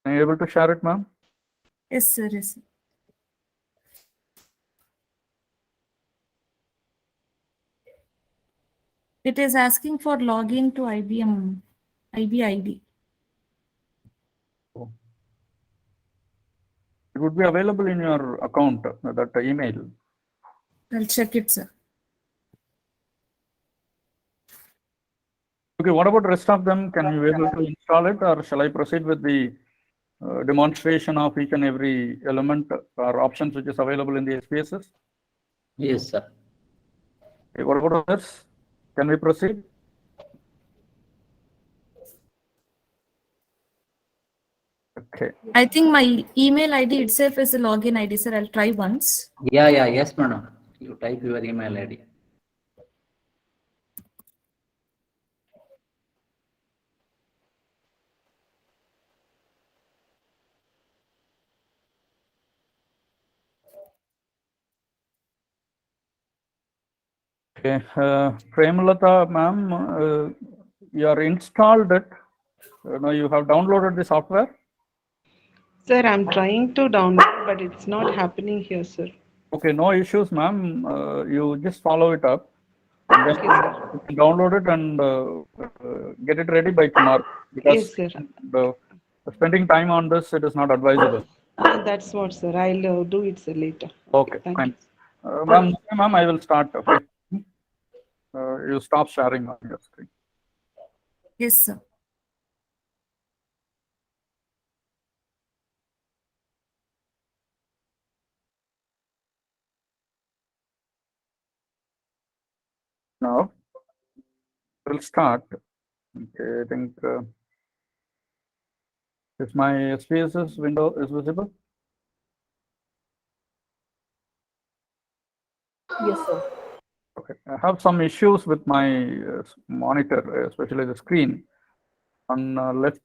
Are you able to share it, ma'am? Yes, sir. Yes, sir. It is asking for login to IBM IB. Oh. It would be available in your account, that email. I'll check it, sir. Okay, what about the rest of them? Can you be able to install it, or shall I proceed with the demonstration of each and every element or options which is available in the SPSS? Yes, sir. Okay, what about others? Can we proceed? Okay. I think my email ID itself is a login ID, sir. I'll try once. Yeah, yes, madam. You type your email ID. Okay, Premlata ma'am, you are installed it. Now you have downloaded the software. Sir, I'm trying to download, but it's not happening here, sir. Okay, no issues, ma'am. You just follow it up. And then you can download it and get it ready by tomorrow. Because Yes, sir. the spending time on this, it is not advisable. That's what, sir. I'll do it, sir, later. Okay, Thank fine. you. Ma'am, I will start. Okay. You stop sharing on your screen. Yes, sir. Now, we'll start. Okay, I think is my SPSS window is visible? Yes, sir. Okay, I have some issues with my monitor, especially the screen. On left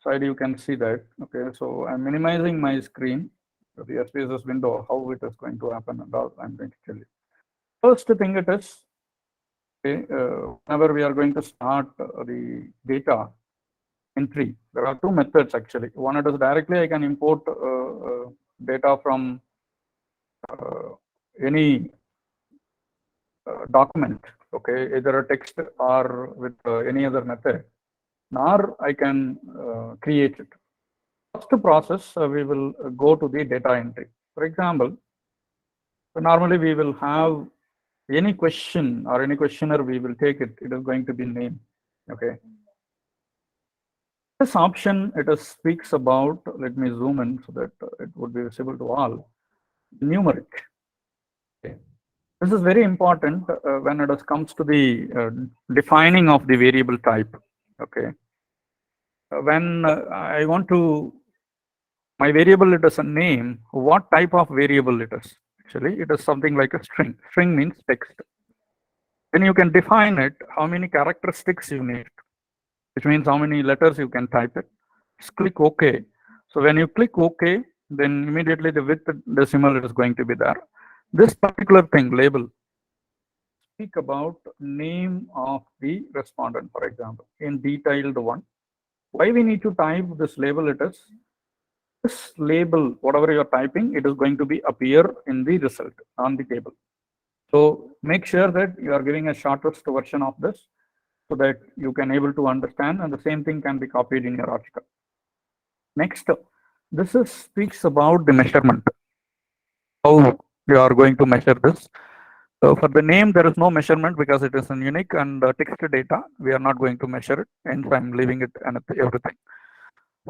side, you can see that. Okay, so I'm minimizing my screen, the SPSS window, how it is going to happen, and all I'm going to tell you. First thing it is, okay, whenever we are going to start the data entry, there are two methods actually. One, it is directly I can import data from any document, okay, either a text or with any other method, or I can create it. First process, we will go to the data entry. For example, normally we will have any question or any questionnaire, we will take it. It is going to be name. Okay. This option, it is speaks about, let me zoom in so that it would be visible to all, numeric. Okay. This is very important when it comes to the defining of the variable type. Okay. When I want to, my variable, it is a name, what type of variable it is? Actually, it is something like a string. String means text. Then you can define it, how many characteristics you need, which means how many letters you can type it. Just click OK. So when you click OK, then immediately the width decimal is going to be there. This particular thing, label, speak about name of the respondent, for example, in detailed one. Why we need to type this label? It is this label, whatever you're typing, it is going to be appear in the result on the table. So make sure that you are giving a shortest version of this so that you can able to understand, and the same thing can be copied in your article. Next, this is speaks about the measurement. How you are going to measure this. So for the name, there is no measurement because it is a unique and text data. We are not going to measure it, hence I'm leaving it and everything.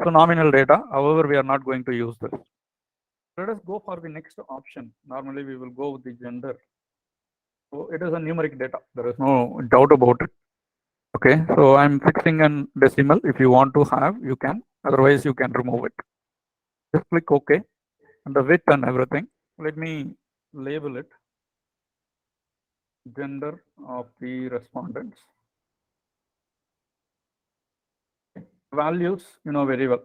So nominal data, however, we are not going to use this. Let us go for the next option. Normally we will go with the gender. So it is a numeric data. There is no doubt about it. Okay, so I'm fixing an decimal. If you want to have, you can. Otherwise, you can remove it. Just click OK. And the width and everything. Let me label it gender of the respondents. Values, you know very well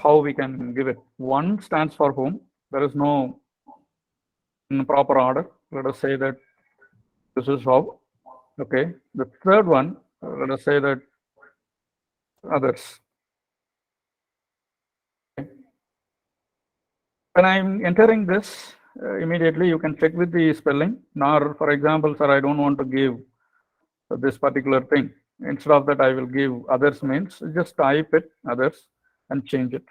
how we can give it. 1 stands for whom. There is no in proper order. Let us say that this is how. Okay. The third one, let us say that others. Okay. When I'm entering this, immediately you can check with the spelling. Now, for example, sir, I don't want to give this particular thing. Instead of that, I will give others means just type it others and change it.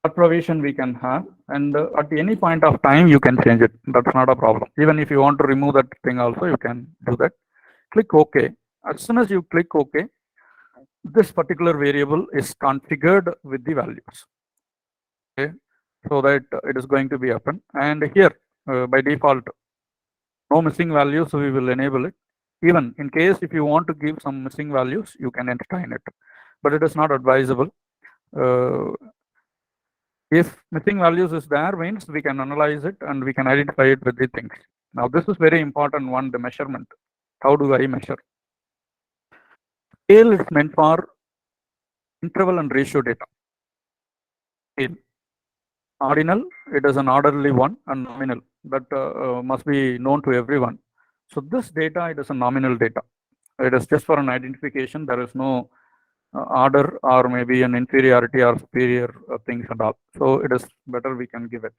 That provision we can have, and at any point of time you can change it. That's not a problem. Even if you want to remove that thing also, you can do that. Click OK. As soon as you click OK, this particular variable is configured with the values. Okay, so that it is going to be open. And here by default, no missing values, so we will enable it. Even in case if you want to give some missing values, you can entertain it, but it is not advisable. If missing values is there, means we can analyze it and we can identify it with the things. Now this is very important one, the measurement. How do I measure? Scale is meant for interval and ratio data. Scale. Ordinal, it is an orderly one, and nominal, that must be known to everyone. So this data, it is a nominal data. It is just for an identification. There is no order or maybe an inferiority or superior things and all. So it is better we can give it.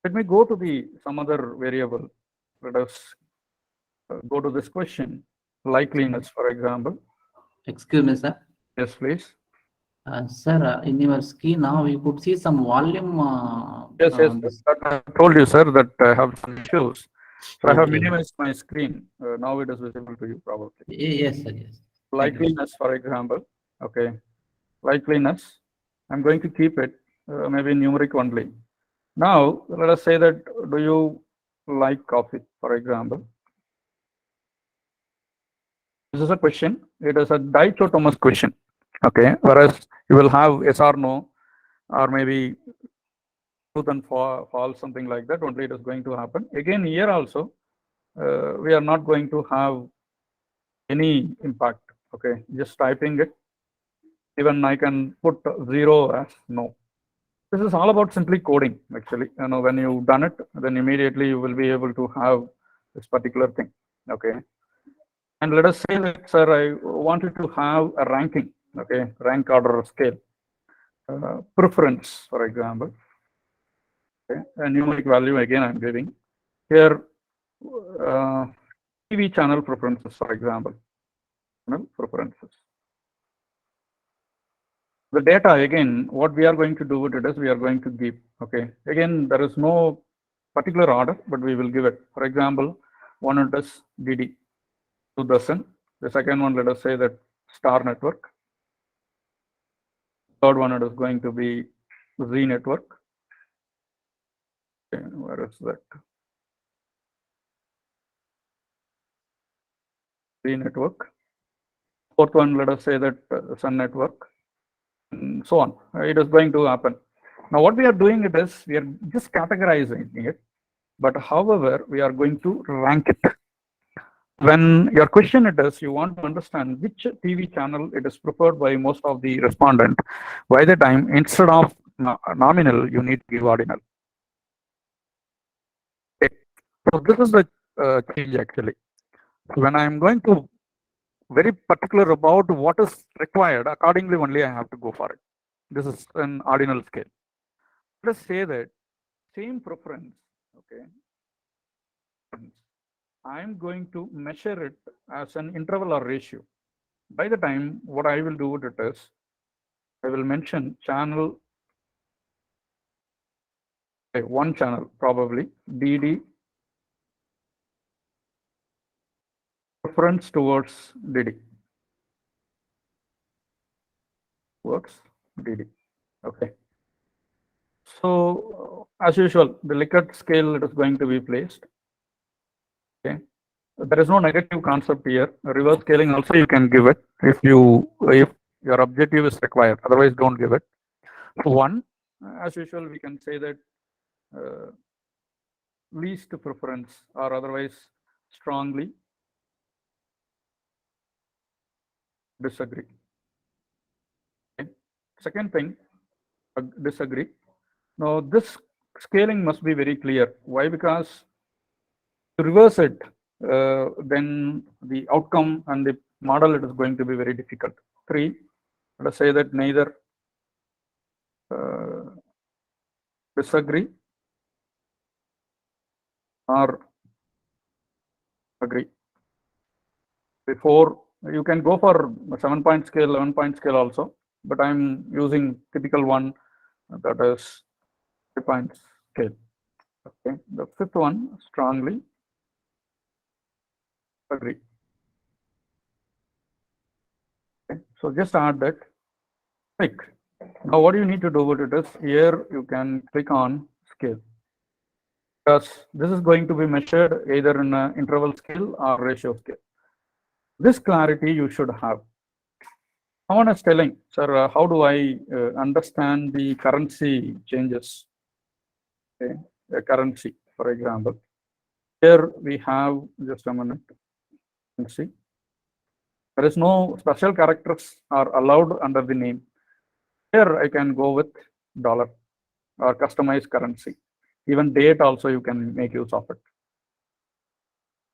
Let me go to the some other variable. Let us go to this question, likeliness, for example. Excuse me, sir. Yes, please. Sir, in your screen now you could see some volume. Yes. But I told you, sir, that I have some issues. So I have minimized my screen. Now it is visible to you probably. Yes, sir. Yes. Likeliness, for example. Okay. Likeliness. I'm going to keep it maybe numeric only. Now, let us say that, do you like coffee, for example? This is a question. It is a dichotomous question. Okay. Whereas you will have yes or no, or maybe truth and false, something like that. Only it is going to happen. Again, here also, we are not going to have any impact. Okay. Just typing it. Even I can put 0 as no. This is all about simply coding, actually. You know, when you've done it, then immediately you will be able to have this particular thing. Okay. And let us say that, sir, I wanted to have a ranking. Okay. Rank order scale. Preference, for example. Okay. A numeric value, again, I'm giving. Here, TV channel preferences, for example. Channel preferences. The data, again, what we are going to do with it is we are going to give, okay. Again, there is no particular order, but we will give it. For example, one it is DD 2000. The second one, let us say that star network. Third one, it is going to be Z network. Okay, where is that? Z network. Fourth one, let us say that Sun network, and so on. It is going to happen. Now, what we are doing it is we are just categorizing it, but however, we are going to rank it. When your question it is, you want to understand which TV channel it is preferred by most of the respondent. By the time, instead of nominal, you need to give ordinal. Okay. So this is the change actually. When I am going to very particular about what is required, accordingly only I have to go for it. This is an ordinal scale. Let us say that same preference, okay, I am going to measure it as an interval or ratio. By the time, what I will do with it is, I will mention channel, okay, one channel probably, DD, preference towards DD. Towards DD. Okay. So, as usual, the Likert scale it is going to be placed. Okay. There is no negative concept here. Reverse scaling also you can give it if your objective is required. Otherwise, don't give it. So one, as usual, we can say that least preference or otherwise strongly disagree. Okay. Second thing, disagree. Now this scaling must be very clear. Why? Because to reverse it, then the outcome and the model it is going to be very difficult. Three, let us say that neither disagree or agree. Before you can go for 7-point scale, 11-point scale also, but I'm using typical one, that is 3-point scale. Okay. The fifth one, strongly agree. Okay. So just add that. Click. Now what you need to do with it is here you can click on scale, because this is going to be measured either in an interval scale or ratio scale. This clarity you should have. Someone is telling, sir, how do I understand the currency changes? Okay. The currency, for example. Here we have, just a minute, see. There is no special characters are allowed under the name. Here I can go with dollar or customized currency. Even date also you can make use of it.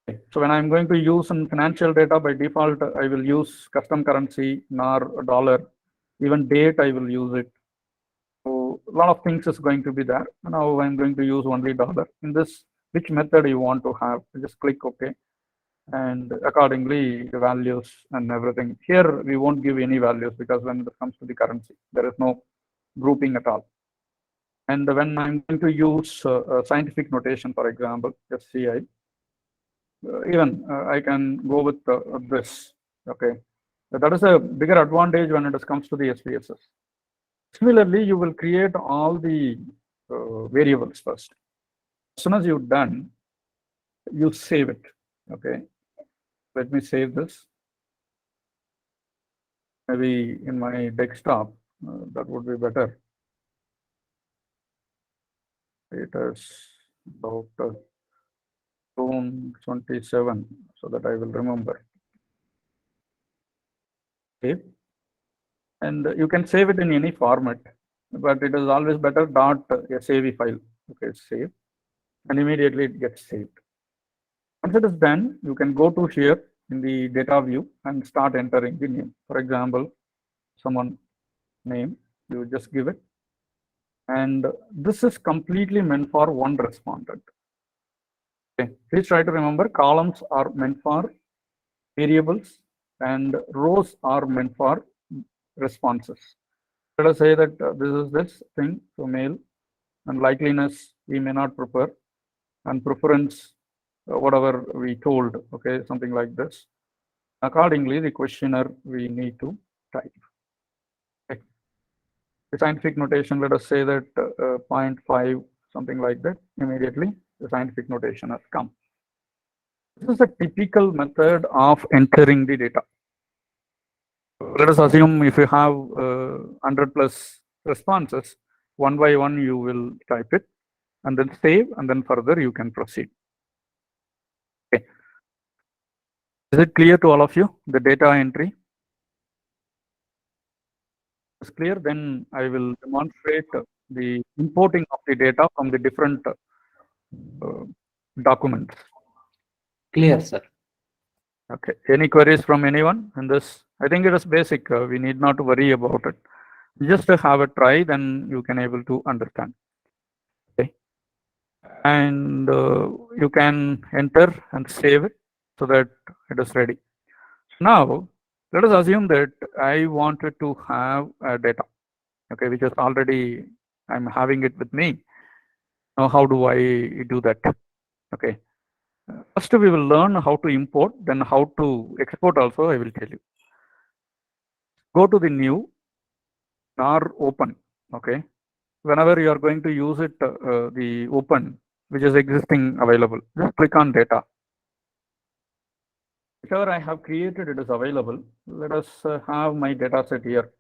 Okay. So when I'm going to use some financial data, by default, I will use custom currency, nor dollar. Even date, I will use it. So a lot of things is going to be there. Now I'm going to use only dollar. In this, which method you want to have, just click OK. And accordingly, the values and everything. Here, we won't give any values because when it comes to the currency, there is no grouping at all. And when I'm going to use scientific notation, for example, SCI, even I can go with this. Okay, that is a bigger advantage when it comes to the SPSS. Similarly, you will create all the variables first. As soon as you've done, you save it. Okay, let me save this. Maybe in my desktop, that would be better. It is about June 27, so that I will remember. Save. And you can save it in any format, but it is always better .sav file. Okay, save, and immediately it gets saved. Once it is done, you can go to here in the data view and start entering the name. For example, someone name, you just give it. And this is completely meant for one respondent. Okay. Please try to remember columns are meant for variables and rows are meant for responses. Let us say that this is this thing, so male, and likeliness we may not prefer, and preference, whatever we told, okay, something like this. Accordingly, the questionnaire we need to type. Okay. The scientific notation, let us say that 0.5, something like that. Immediately, the scientific notation has come. This is a typical method of entering the data. Let us assume if you have 100 plus responses, one by one you will type it and then save, and then further you can proceed. Okay. Is it clear to all of you, the data entry? It's clear, then I will demonstrate the importing of the data from the different documents. Clear, sir. Okay. Any queries from anyone in this? I think it is basic. We need not worry about it. Just to have a try, then you can able to understand. Okay. And you can enter and save it so that it is ready. Now, let us assume that I wanted to have data, okay, which is already, I'm having it with me. Now, how do I do that? Okay. First, we will learn how to import, then how to export also, I will tell you. Go to the new or open, okay. Whenever you are going to use it, the open, which is existing available, just click on data. Whichever I have created, it is available. Let us have my data set here.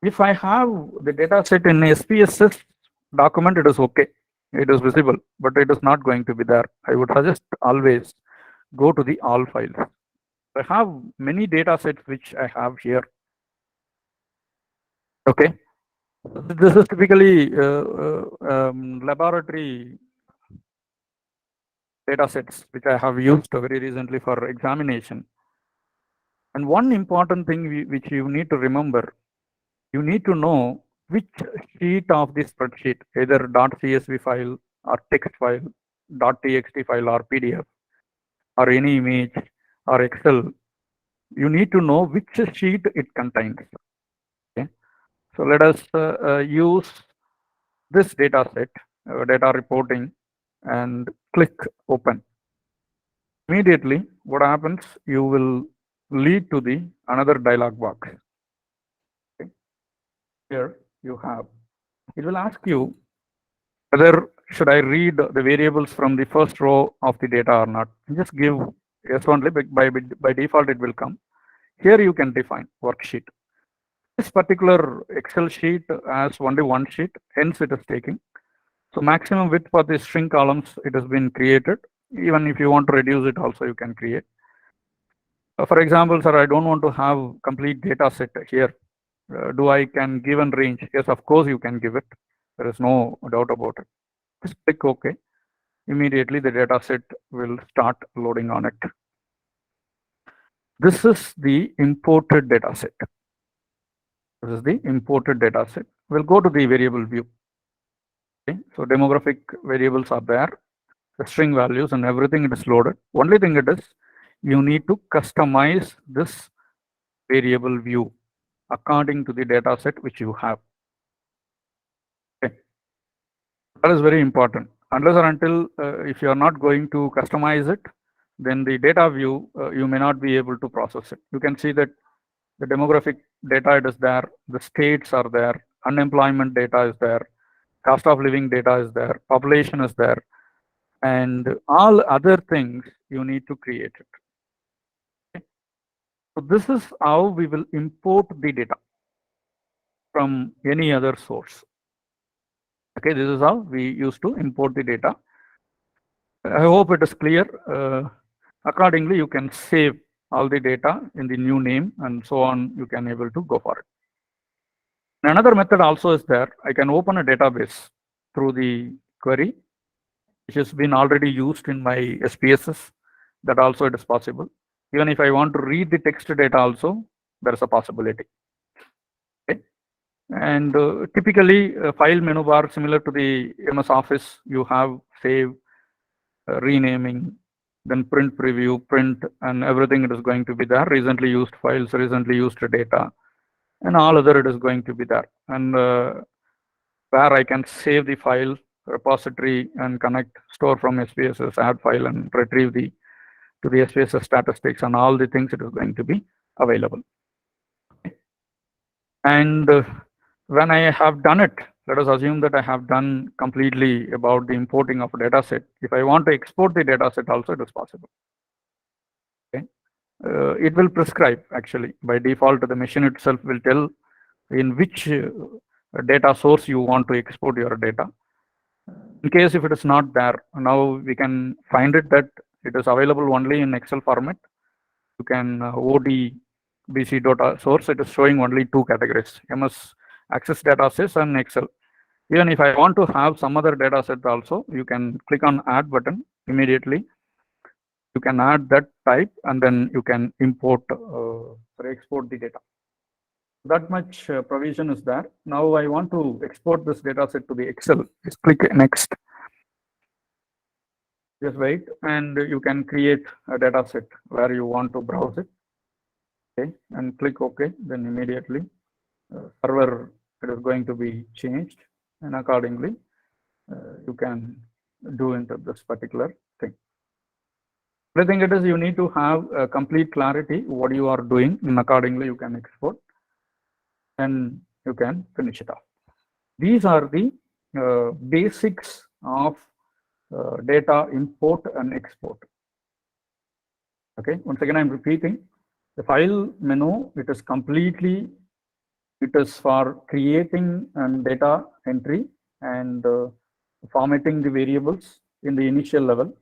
If I have the data set in SPSS document, it is okay. It is visible, but it is not going to be there. I would suggest always go to the all files. I have many data sets which I have here. Okay. This is typically laboratory data sets which I have used very recently for examination. And one important thing which you need to remember, you need to know which sheet of the spreadsheet, either .csv file or text file, .txt file or PDF, or any image or Excel, you need to know which sheet it contains. Okay. So let us use this data set, data reporting, and click open. Immediately, what happens, you will lead to the another dialog box. Okay. Here you have, it will ask you whether should I read the variables from the first row of the data or not. Just give yes only, by default it will come. Here you can define worksheet. This particular Excel sheet has only one sheet, hence it is taking. So maximum width for the string columns, it has been created. Even if you want to reduce it also, you can create. For example, sir, I don't want to have complete data set here. Do I can give a range? Yes, of course you can give it. There is no doubt about it. Just click OK. Immediately the data set will start loading on it. This is the imported data set. This is the imported data set. We'll go to the variable view. Okay. So demographic variables are there. The string values and everything, it is loaded. Only thing it is, you need to customize this variable view according to the data set which you have. Okay. That is very important. Unless or until if you are not going to customize it, then the data view, you may not be able to process it. You can see that the demographic data, it is there, the states are there, unemployment data is there, cost of living data is there, population is there, and all other things you need to create it. Okay. So this is how we will import the data from any other source. Okay, this is how we used to import the data. I hope it is clear. Accordingly, you can save all the data in the new name and so on. You can able to go for it. Another method also is there. I can open a database through the query, which has been already used in my SPSS. That also it is possible. Even if I want to read the text data also, there is a possibility. Okay. And typically, file menu bar similar to the MS Office, you have save, renaming, then print preview, print, and everything it is going to be there. Recently used files, recently used data. and all other it is going to be there. And where I can save the file repository and connect, store from SPSS, add file and retrieve the to the SPSS statistics and all the things, it is going to be available. And when I have done it, let us assume that I have done completely about the importing of a data set. If I want to export the data set also, it is possible. Okay. It will prescribe actually by default. The machine itself will tell in which data source you want to export your data. In case if it is not there, now we can find it that it is available only in Excel format. You can ODBC data source, it is showing only two categories, MS Access data sets and Excel. Even if I want to have some other data set also, you can click on add button immediately. You can add that type and then you can import or export the data. That much provision is there. Now I want to export this data set to the Excel. Just click next. Just wait, and you can create a data set where you want to browse it. Okay, and click OK. Then immediately server, it is going to be changed, and accordingly you can do into this particular thing. The thing it is, you need to have a complete clarity what you are doing, and accordingly you can export and you can finish it off. These are the basics of data import and export. Okay, once again I'm repeating, the file menu, it is completely, it is for creating and data entry and formatting the variables in the initial level,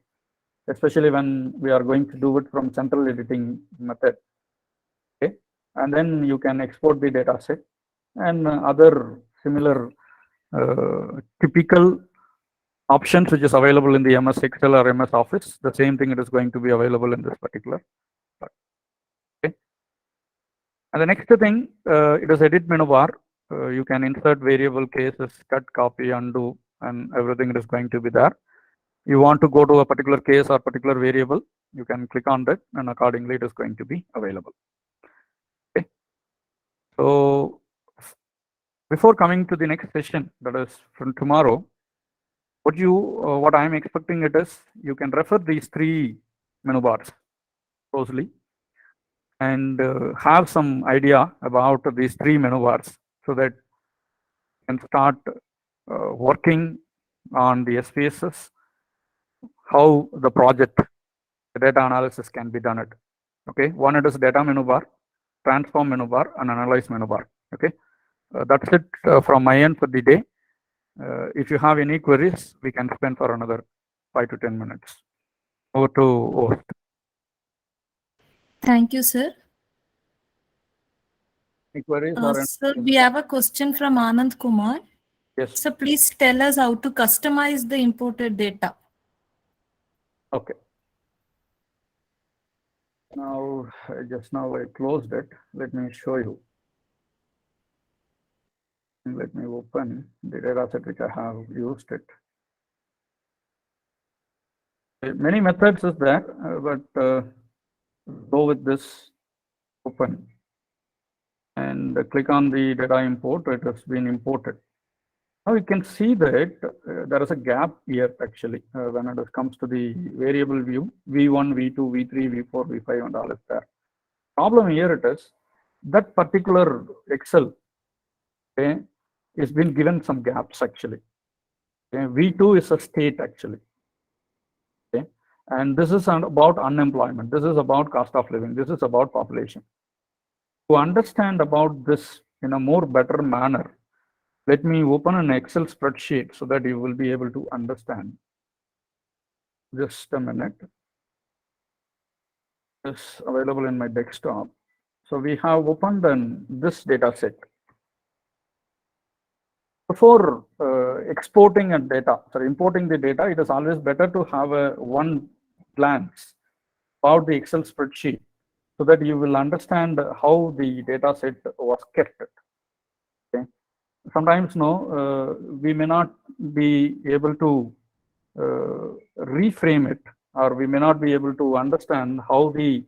especially when we are going to do it from central editing method. Okay, and then you can export the data set and other similar typical options which is available in the MS Excel or MS Office. The same thing, it is going to be available in this particular part. Okay, and the next thing, it is edit menu bar. You can insert variable cases, cut, copy, undo, and everything, it is going to be there. You want to go to a particular case or particular variable, you can click on that, and accordingly it is going to be available. Okay, so before coming to the next session, that is from tomorrow, what I am expecting it is, you can refer these three menu bars closely and have some idea about these three menu bars, so that you can start working on the SPSS, how the project, the data analysis can be done. Okay, one, it is data menu bar, transform menu bar, and analyze menu bar. Okay, that's it from my end for the day. If you have any queries, we can spend for another 5 to 10 minutes. Over to host. Thank you, sir. Any queries or Sir, we have a question from Anand Kumar. yes? So please tell us how to customize the imported data. Okay. Now, just now I closed it. Let me show you. Let me open the data set which I have used it. Many methods is there, but go with this open and click on the data import. It has been imported. Now you can see that there is a gap here actually when it comes to the variable view, V1, V2, V3, V4, V5 and all is there. Problem here it is that particular Excel, okay, is been given some gaps actually. Okay, V2 is a state actually. Okay, and this is about unemployment. This is about cost of living. This is about population. To understand about this in a more better manner, let me open an Excel spreadsheet so that you will be able to understand. Just a minute. It's available in my desktop. So we have opened this data set. Before exporting a data, sorry, importing the data, it is always better to have a one glance about the Excel spreadsheet so that you will understand how the data set was kept. Okay. Sometimes we may not be able to reframe it, or we may not be able to understand how the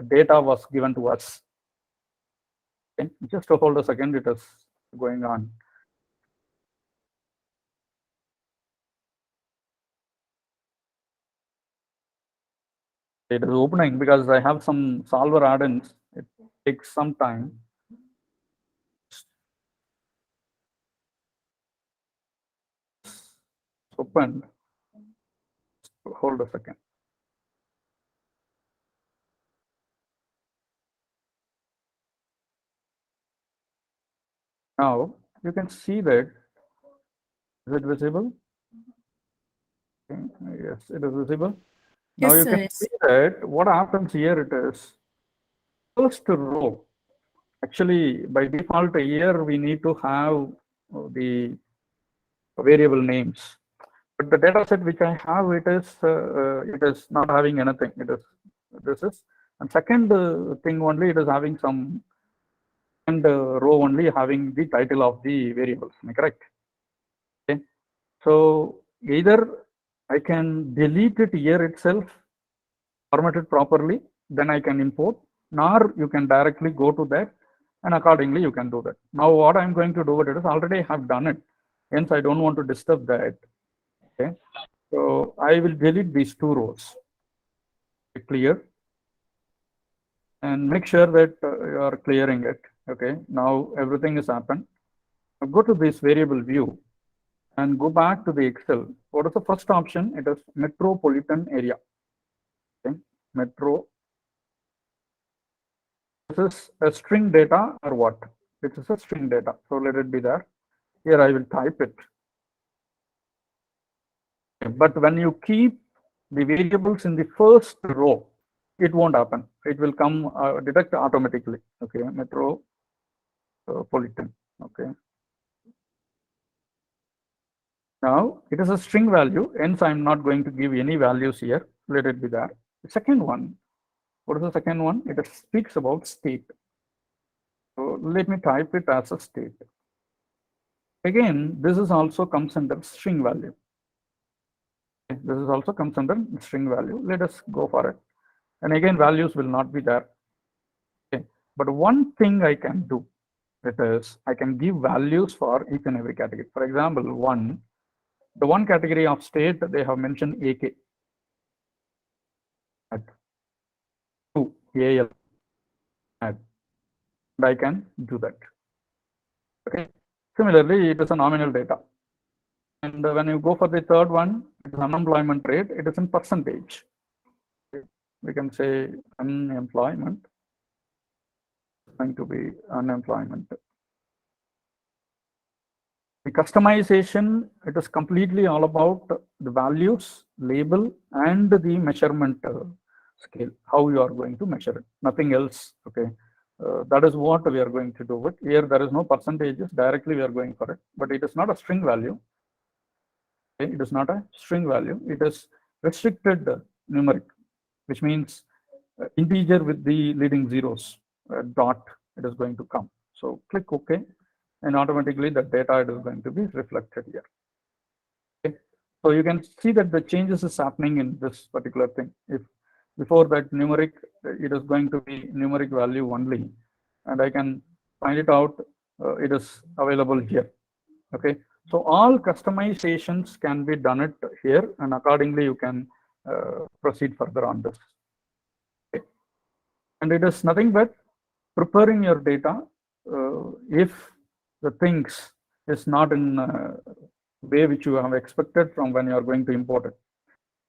data was given to us. Okay, just to hold a second, it is going on. It is opening because I have some solver add-ins. It takes some time. Opened. Hold a second. Now you can see that. Is it visible? Okay. Yes, it is visible. Now Yes, you sir. can Yes. see that what happens here, it is first row. Actually, by default here, we need to have the variable names. But the data set which I have, it is not having anything. It is this is, and second thing only, it is having some, and row only having the title of the variables. Am I correct? Okay. So either I can delete it here itself, format it properly, then I can import, nor you can directly go to that and accordingly you can do that. Now what I'm going to do, it is already have done it, hence I don't want to disturb that. Okay, so I will delete these two rows. Clear, and make sure that you are clearing it. Okay, now everything is happened. Now go to this variable view and go back to the Excel. What is the first option? It is metropolitan area. Okay, metro. This is a string data or what? This is a string data. So let it be there. Here I will type it. But when you keep the variables in the first row, it won't happen. It will come detect automatically. Okay, metropolitan. Okay. Now it is a string value, hence I'm not going to give any values here. Let it be there. The second one, what is the second one? It speaks about state. So let me type it as a state. Again, this is also comes under string value. This is also comes under string value. Let us go for it. And again, values will not be there. Okay. But one thing I can do, it is I can give values for each and every category. For example, the one category of state, they have mentioned AK. At 2 AL. And I can do that. Okay. Similarly, it is a nominal data. And when you go for the third one, it is unemployment rate, it is in percentage. We can say unemployment is going to be unemployment. The customization, it is completely all about the values, label, and the measurement scale, how you are going to measure it, nothing else. Okay, that is what we are going to do it. Here there is no percentages, directly we are going for it, but it is not a string value. Okay? It is not a string value, it is restricted numeric, which means integer with the leading zeros, dot, it is going to come. So click OK, and automatically the data is going to be reflected here. Okay. So you can see that the changes is happening in this particular thing. If before that numeric, it is going to be numeric value only, and I can find it out, it is available here. Okay, so all customizations can be done it here, and accordingly you can proceed further on this. Okay. And it is nothing but preparing your data if the things is not in way which you have expected from when you are going to import it.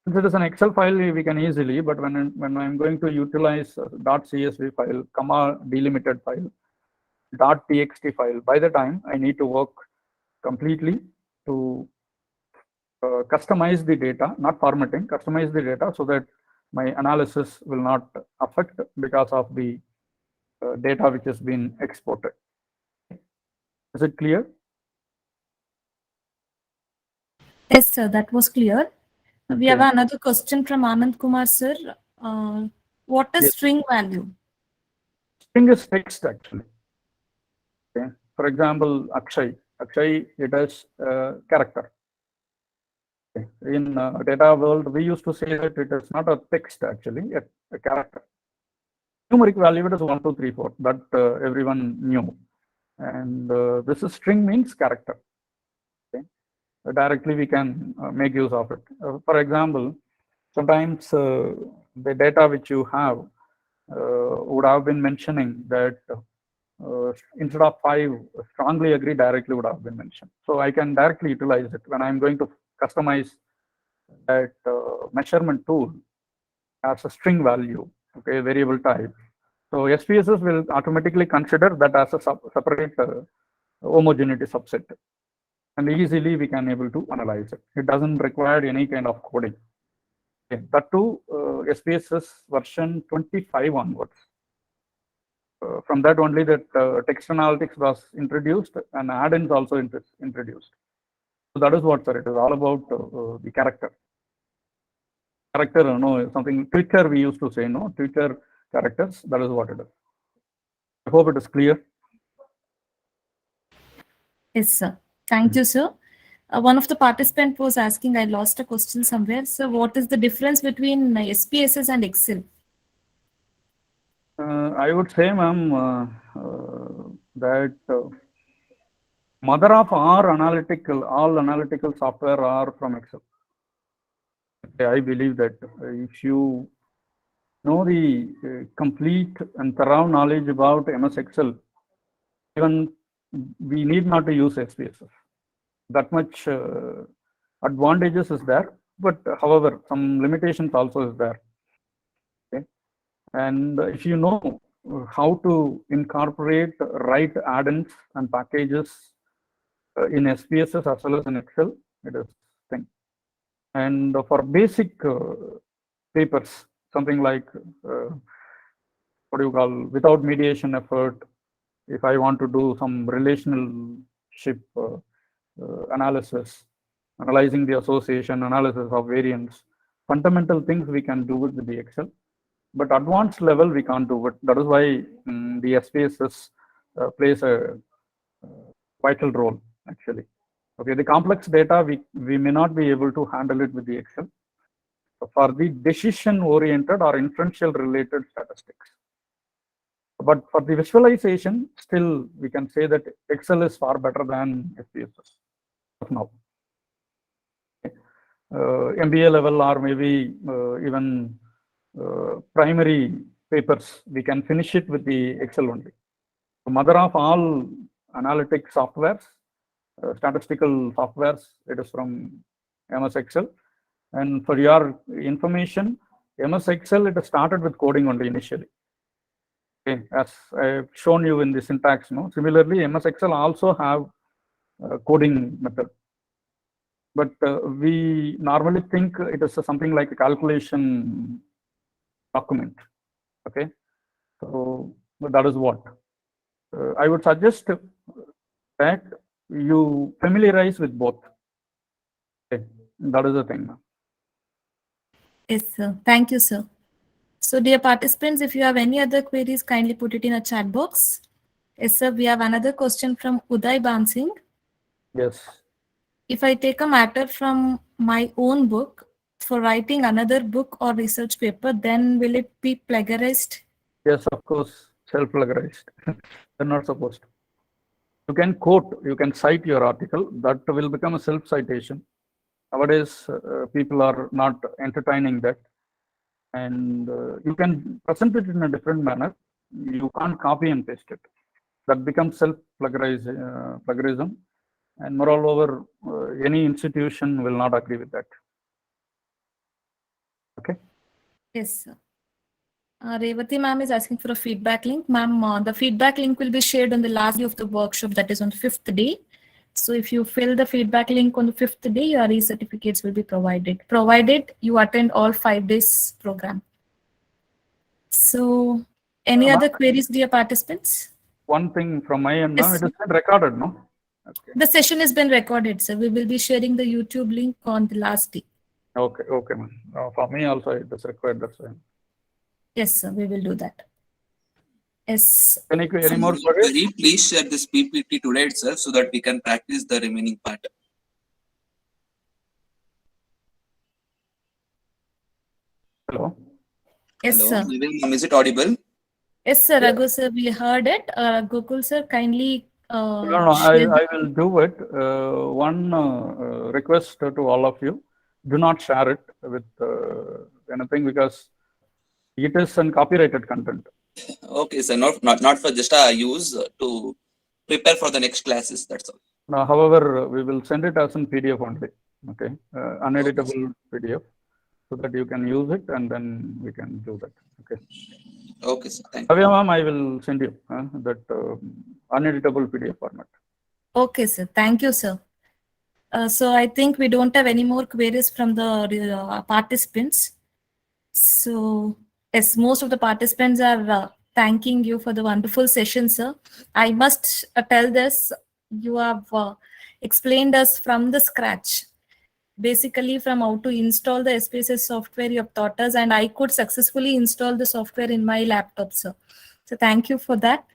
Since it is an Excel file, we can easily, but when I'm going to utilize .csv file, comma delimited file, .txt file, by the time I need to work completely to customize the data, not formatting, customize the data so that my analysis will not affect because of the data which has been exported. Is it clear? Yes, sir, that was clear. We have Okay. another question from Anand Kumar, sir. What is Yes. string value? String is text actually. Okay. For example, Akshay, it is character. Okay. In data world, we used to say that it is not a text actually, a character. numeric value it is 1, 2, 3, 4 that everyone knew, and this is string means character. Okay? Directly we can make use of it. For example, sometimes the data which you have would have been mentioning that instead of 5, strongly agree directly would have been mentioned. So I can directly utilize it when I'm going to customize that measurement tool as a string value, okay, variable type. So SPSS will automatically consider that as a separate homogeneity subset, and easily we can able to analyze it. It doesn't require any kind of coding. Okay. That too, SPSS version 25 onwards. From that only that text analytics was introduced and add-ins also introduced. So that is what, sir, it is all about the character. Character, no, something Twitter we used to say, no, Twitter characters, that is what it is. I hope it is clear. Yes, sir. Thank you, sir. One of the participants was asking, I lost a question somewhere. So what is the difference between SPSS and Excel? I would say, ma'am, that mother of all analytical software are from Excel. I believe that if you know the complete and thorough knowledge about MS Excel, even we need not to use SPSS. That much advantages is there, but however, some limitations also is there. Okay? And if you know how to incorporate right add-ins and packages in SPSS as well as in Excel, it is thing. And for basic papers, something like what do you call without mediation effort, if I want to do some relationship analysis, analyzing the association, analysis of variance, fundamental things we can do it with the Excel, but advanced level we can't do it. That is why the SPSS plays a vital role actually. Okay, the complex data we may not be able to handle it with the Excel. For the decision oriented or inferential related statistics. But for the visualization, still we can say that Excel is far better than SPSS now. MBA level or maybe even primary papers, we can finish it with the Excel only. The mother of all analytic softwares, statistical softwares, it is from MS Excel. And for your information, MS Excel, it started with coding only initially. Okay, as I've shown you in the syntax, no. Similarly, MS Excel also have coding method, but we normally think it is something like a calculation document. Okay, so that is what I would suggest that you familiarize with both. Okay, that is the thing. Yes, sir. Thank you, sir. So, dear participants, if you have any other queries, kindly put it in a chat box. Yes, sir. We have another question from Uday Bansing. Yes. If I take a matter from my own book for writing another book or research paper, then will it be plagiarized? Yes, of course, self-plagiarized. They're not supposed to. You can quote, you can cite your article, that will become a self-citation. Nowadays, people are not entertaining that. And you can present it in a different manner. You can't copy and paste it. That becomes self-plagiarism. And moreover, any institution will not agree with that. Okay? Yes, sir. Revati ma'am is asking for a feedback link. Ma'am, the feedback link will be shared on the last day of the workshop, that is on the 5th day. So if you fill the feedback link on the 5th day, your e-certificates will be provided you attend all 5 days program. So any other queries, dear participants? One thing from my end, Yes. it is recorded, no? Okay. The session has been recorded, so we will be sharing the YouTube link on the last day. Okay, okay, ma'am. For me also, it is required. That's why. Yes, sir, we will do that. Yes. Any more queries? Please share this PPT today itself so that we can practice the remaining part. Hello. Yes, Hello, sir. is it audible? Yes, sir. Yeah. Raghu sir, we heard it. Gokul sir, kindly No, share the. I will do it. One request to all of you: do not share it with anything because it is an copyrighted content. Okay, sir. Not for just a use to prepare for the next classes. That's all. Now, however, we will send it as in PDF only. Okay, uneditable PDF, so that you can use it and then we can do that. Okay. Okay, sir. Thank you. Bhavya ma'am, I will send you that uneditable PDF format. Okay, sir. Thank you, sir. So I think we don't have any more queries from the participants. So yes, most of the participants are thanking you for the wonderful session, sir. I must tell this, you have explained us from the scratch. Basically, from how to install the Spss software, you have taught us, and I could successfully install the software in my laptop, sir. So thank you for that.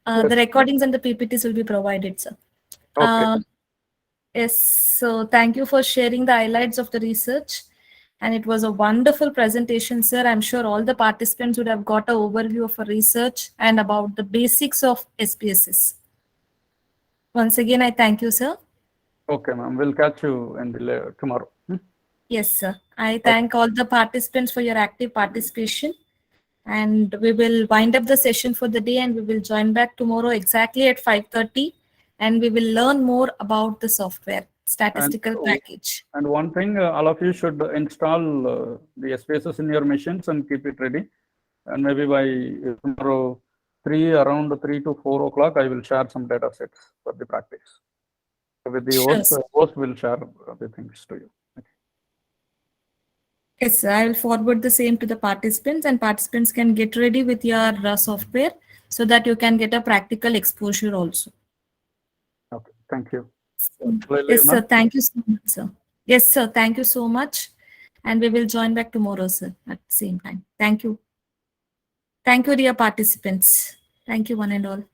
Yes. The recordings and the PPTs will be provided, sir. Okay. Yes, so thank you for sharing the highlights of the research. And it was a wonderful presentation, sir. I'm sure all the participants would have got an overview of a research and about the basics of SPSS. Once again, I thank you, sir. Okay, ma'am. We'll catch you in the tomorrow. Yes, sir. I thank all the participants for your active participation. And we will wind up the session for the day and we will join back tomorrow exactly at 5:30. And we will learn more about the software, statistical package. And one thing, all of you should install the SPSS in your machines and keep it ready. And maybe by tomorrow, around 3 to 4 o'clock, I will share some data sets for the practice. With the Sure, host will share the things to you. Okay. Yes, sir. I will forward the same to the participants and participants can get ready with your software so that you can get a practical exposure also. Okay, thank you. Yes, sir. Thank you so much, sir. Yes, sir. Thank you so much. And we will join back tomorrow, sir, at the same time. Thank you. Thank you, dear participants. Thank you, one and all.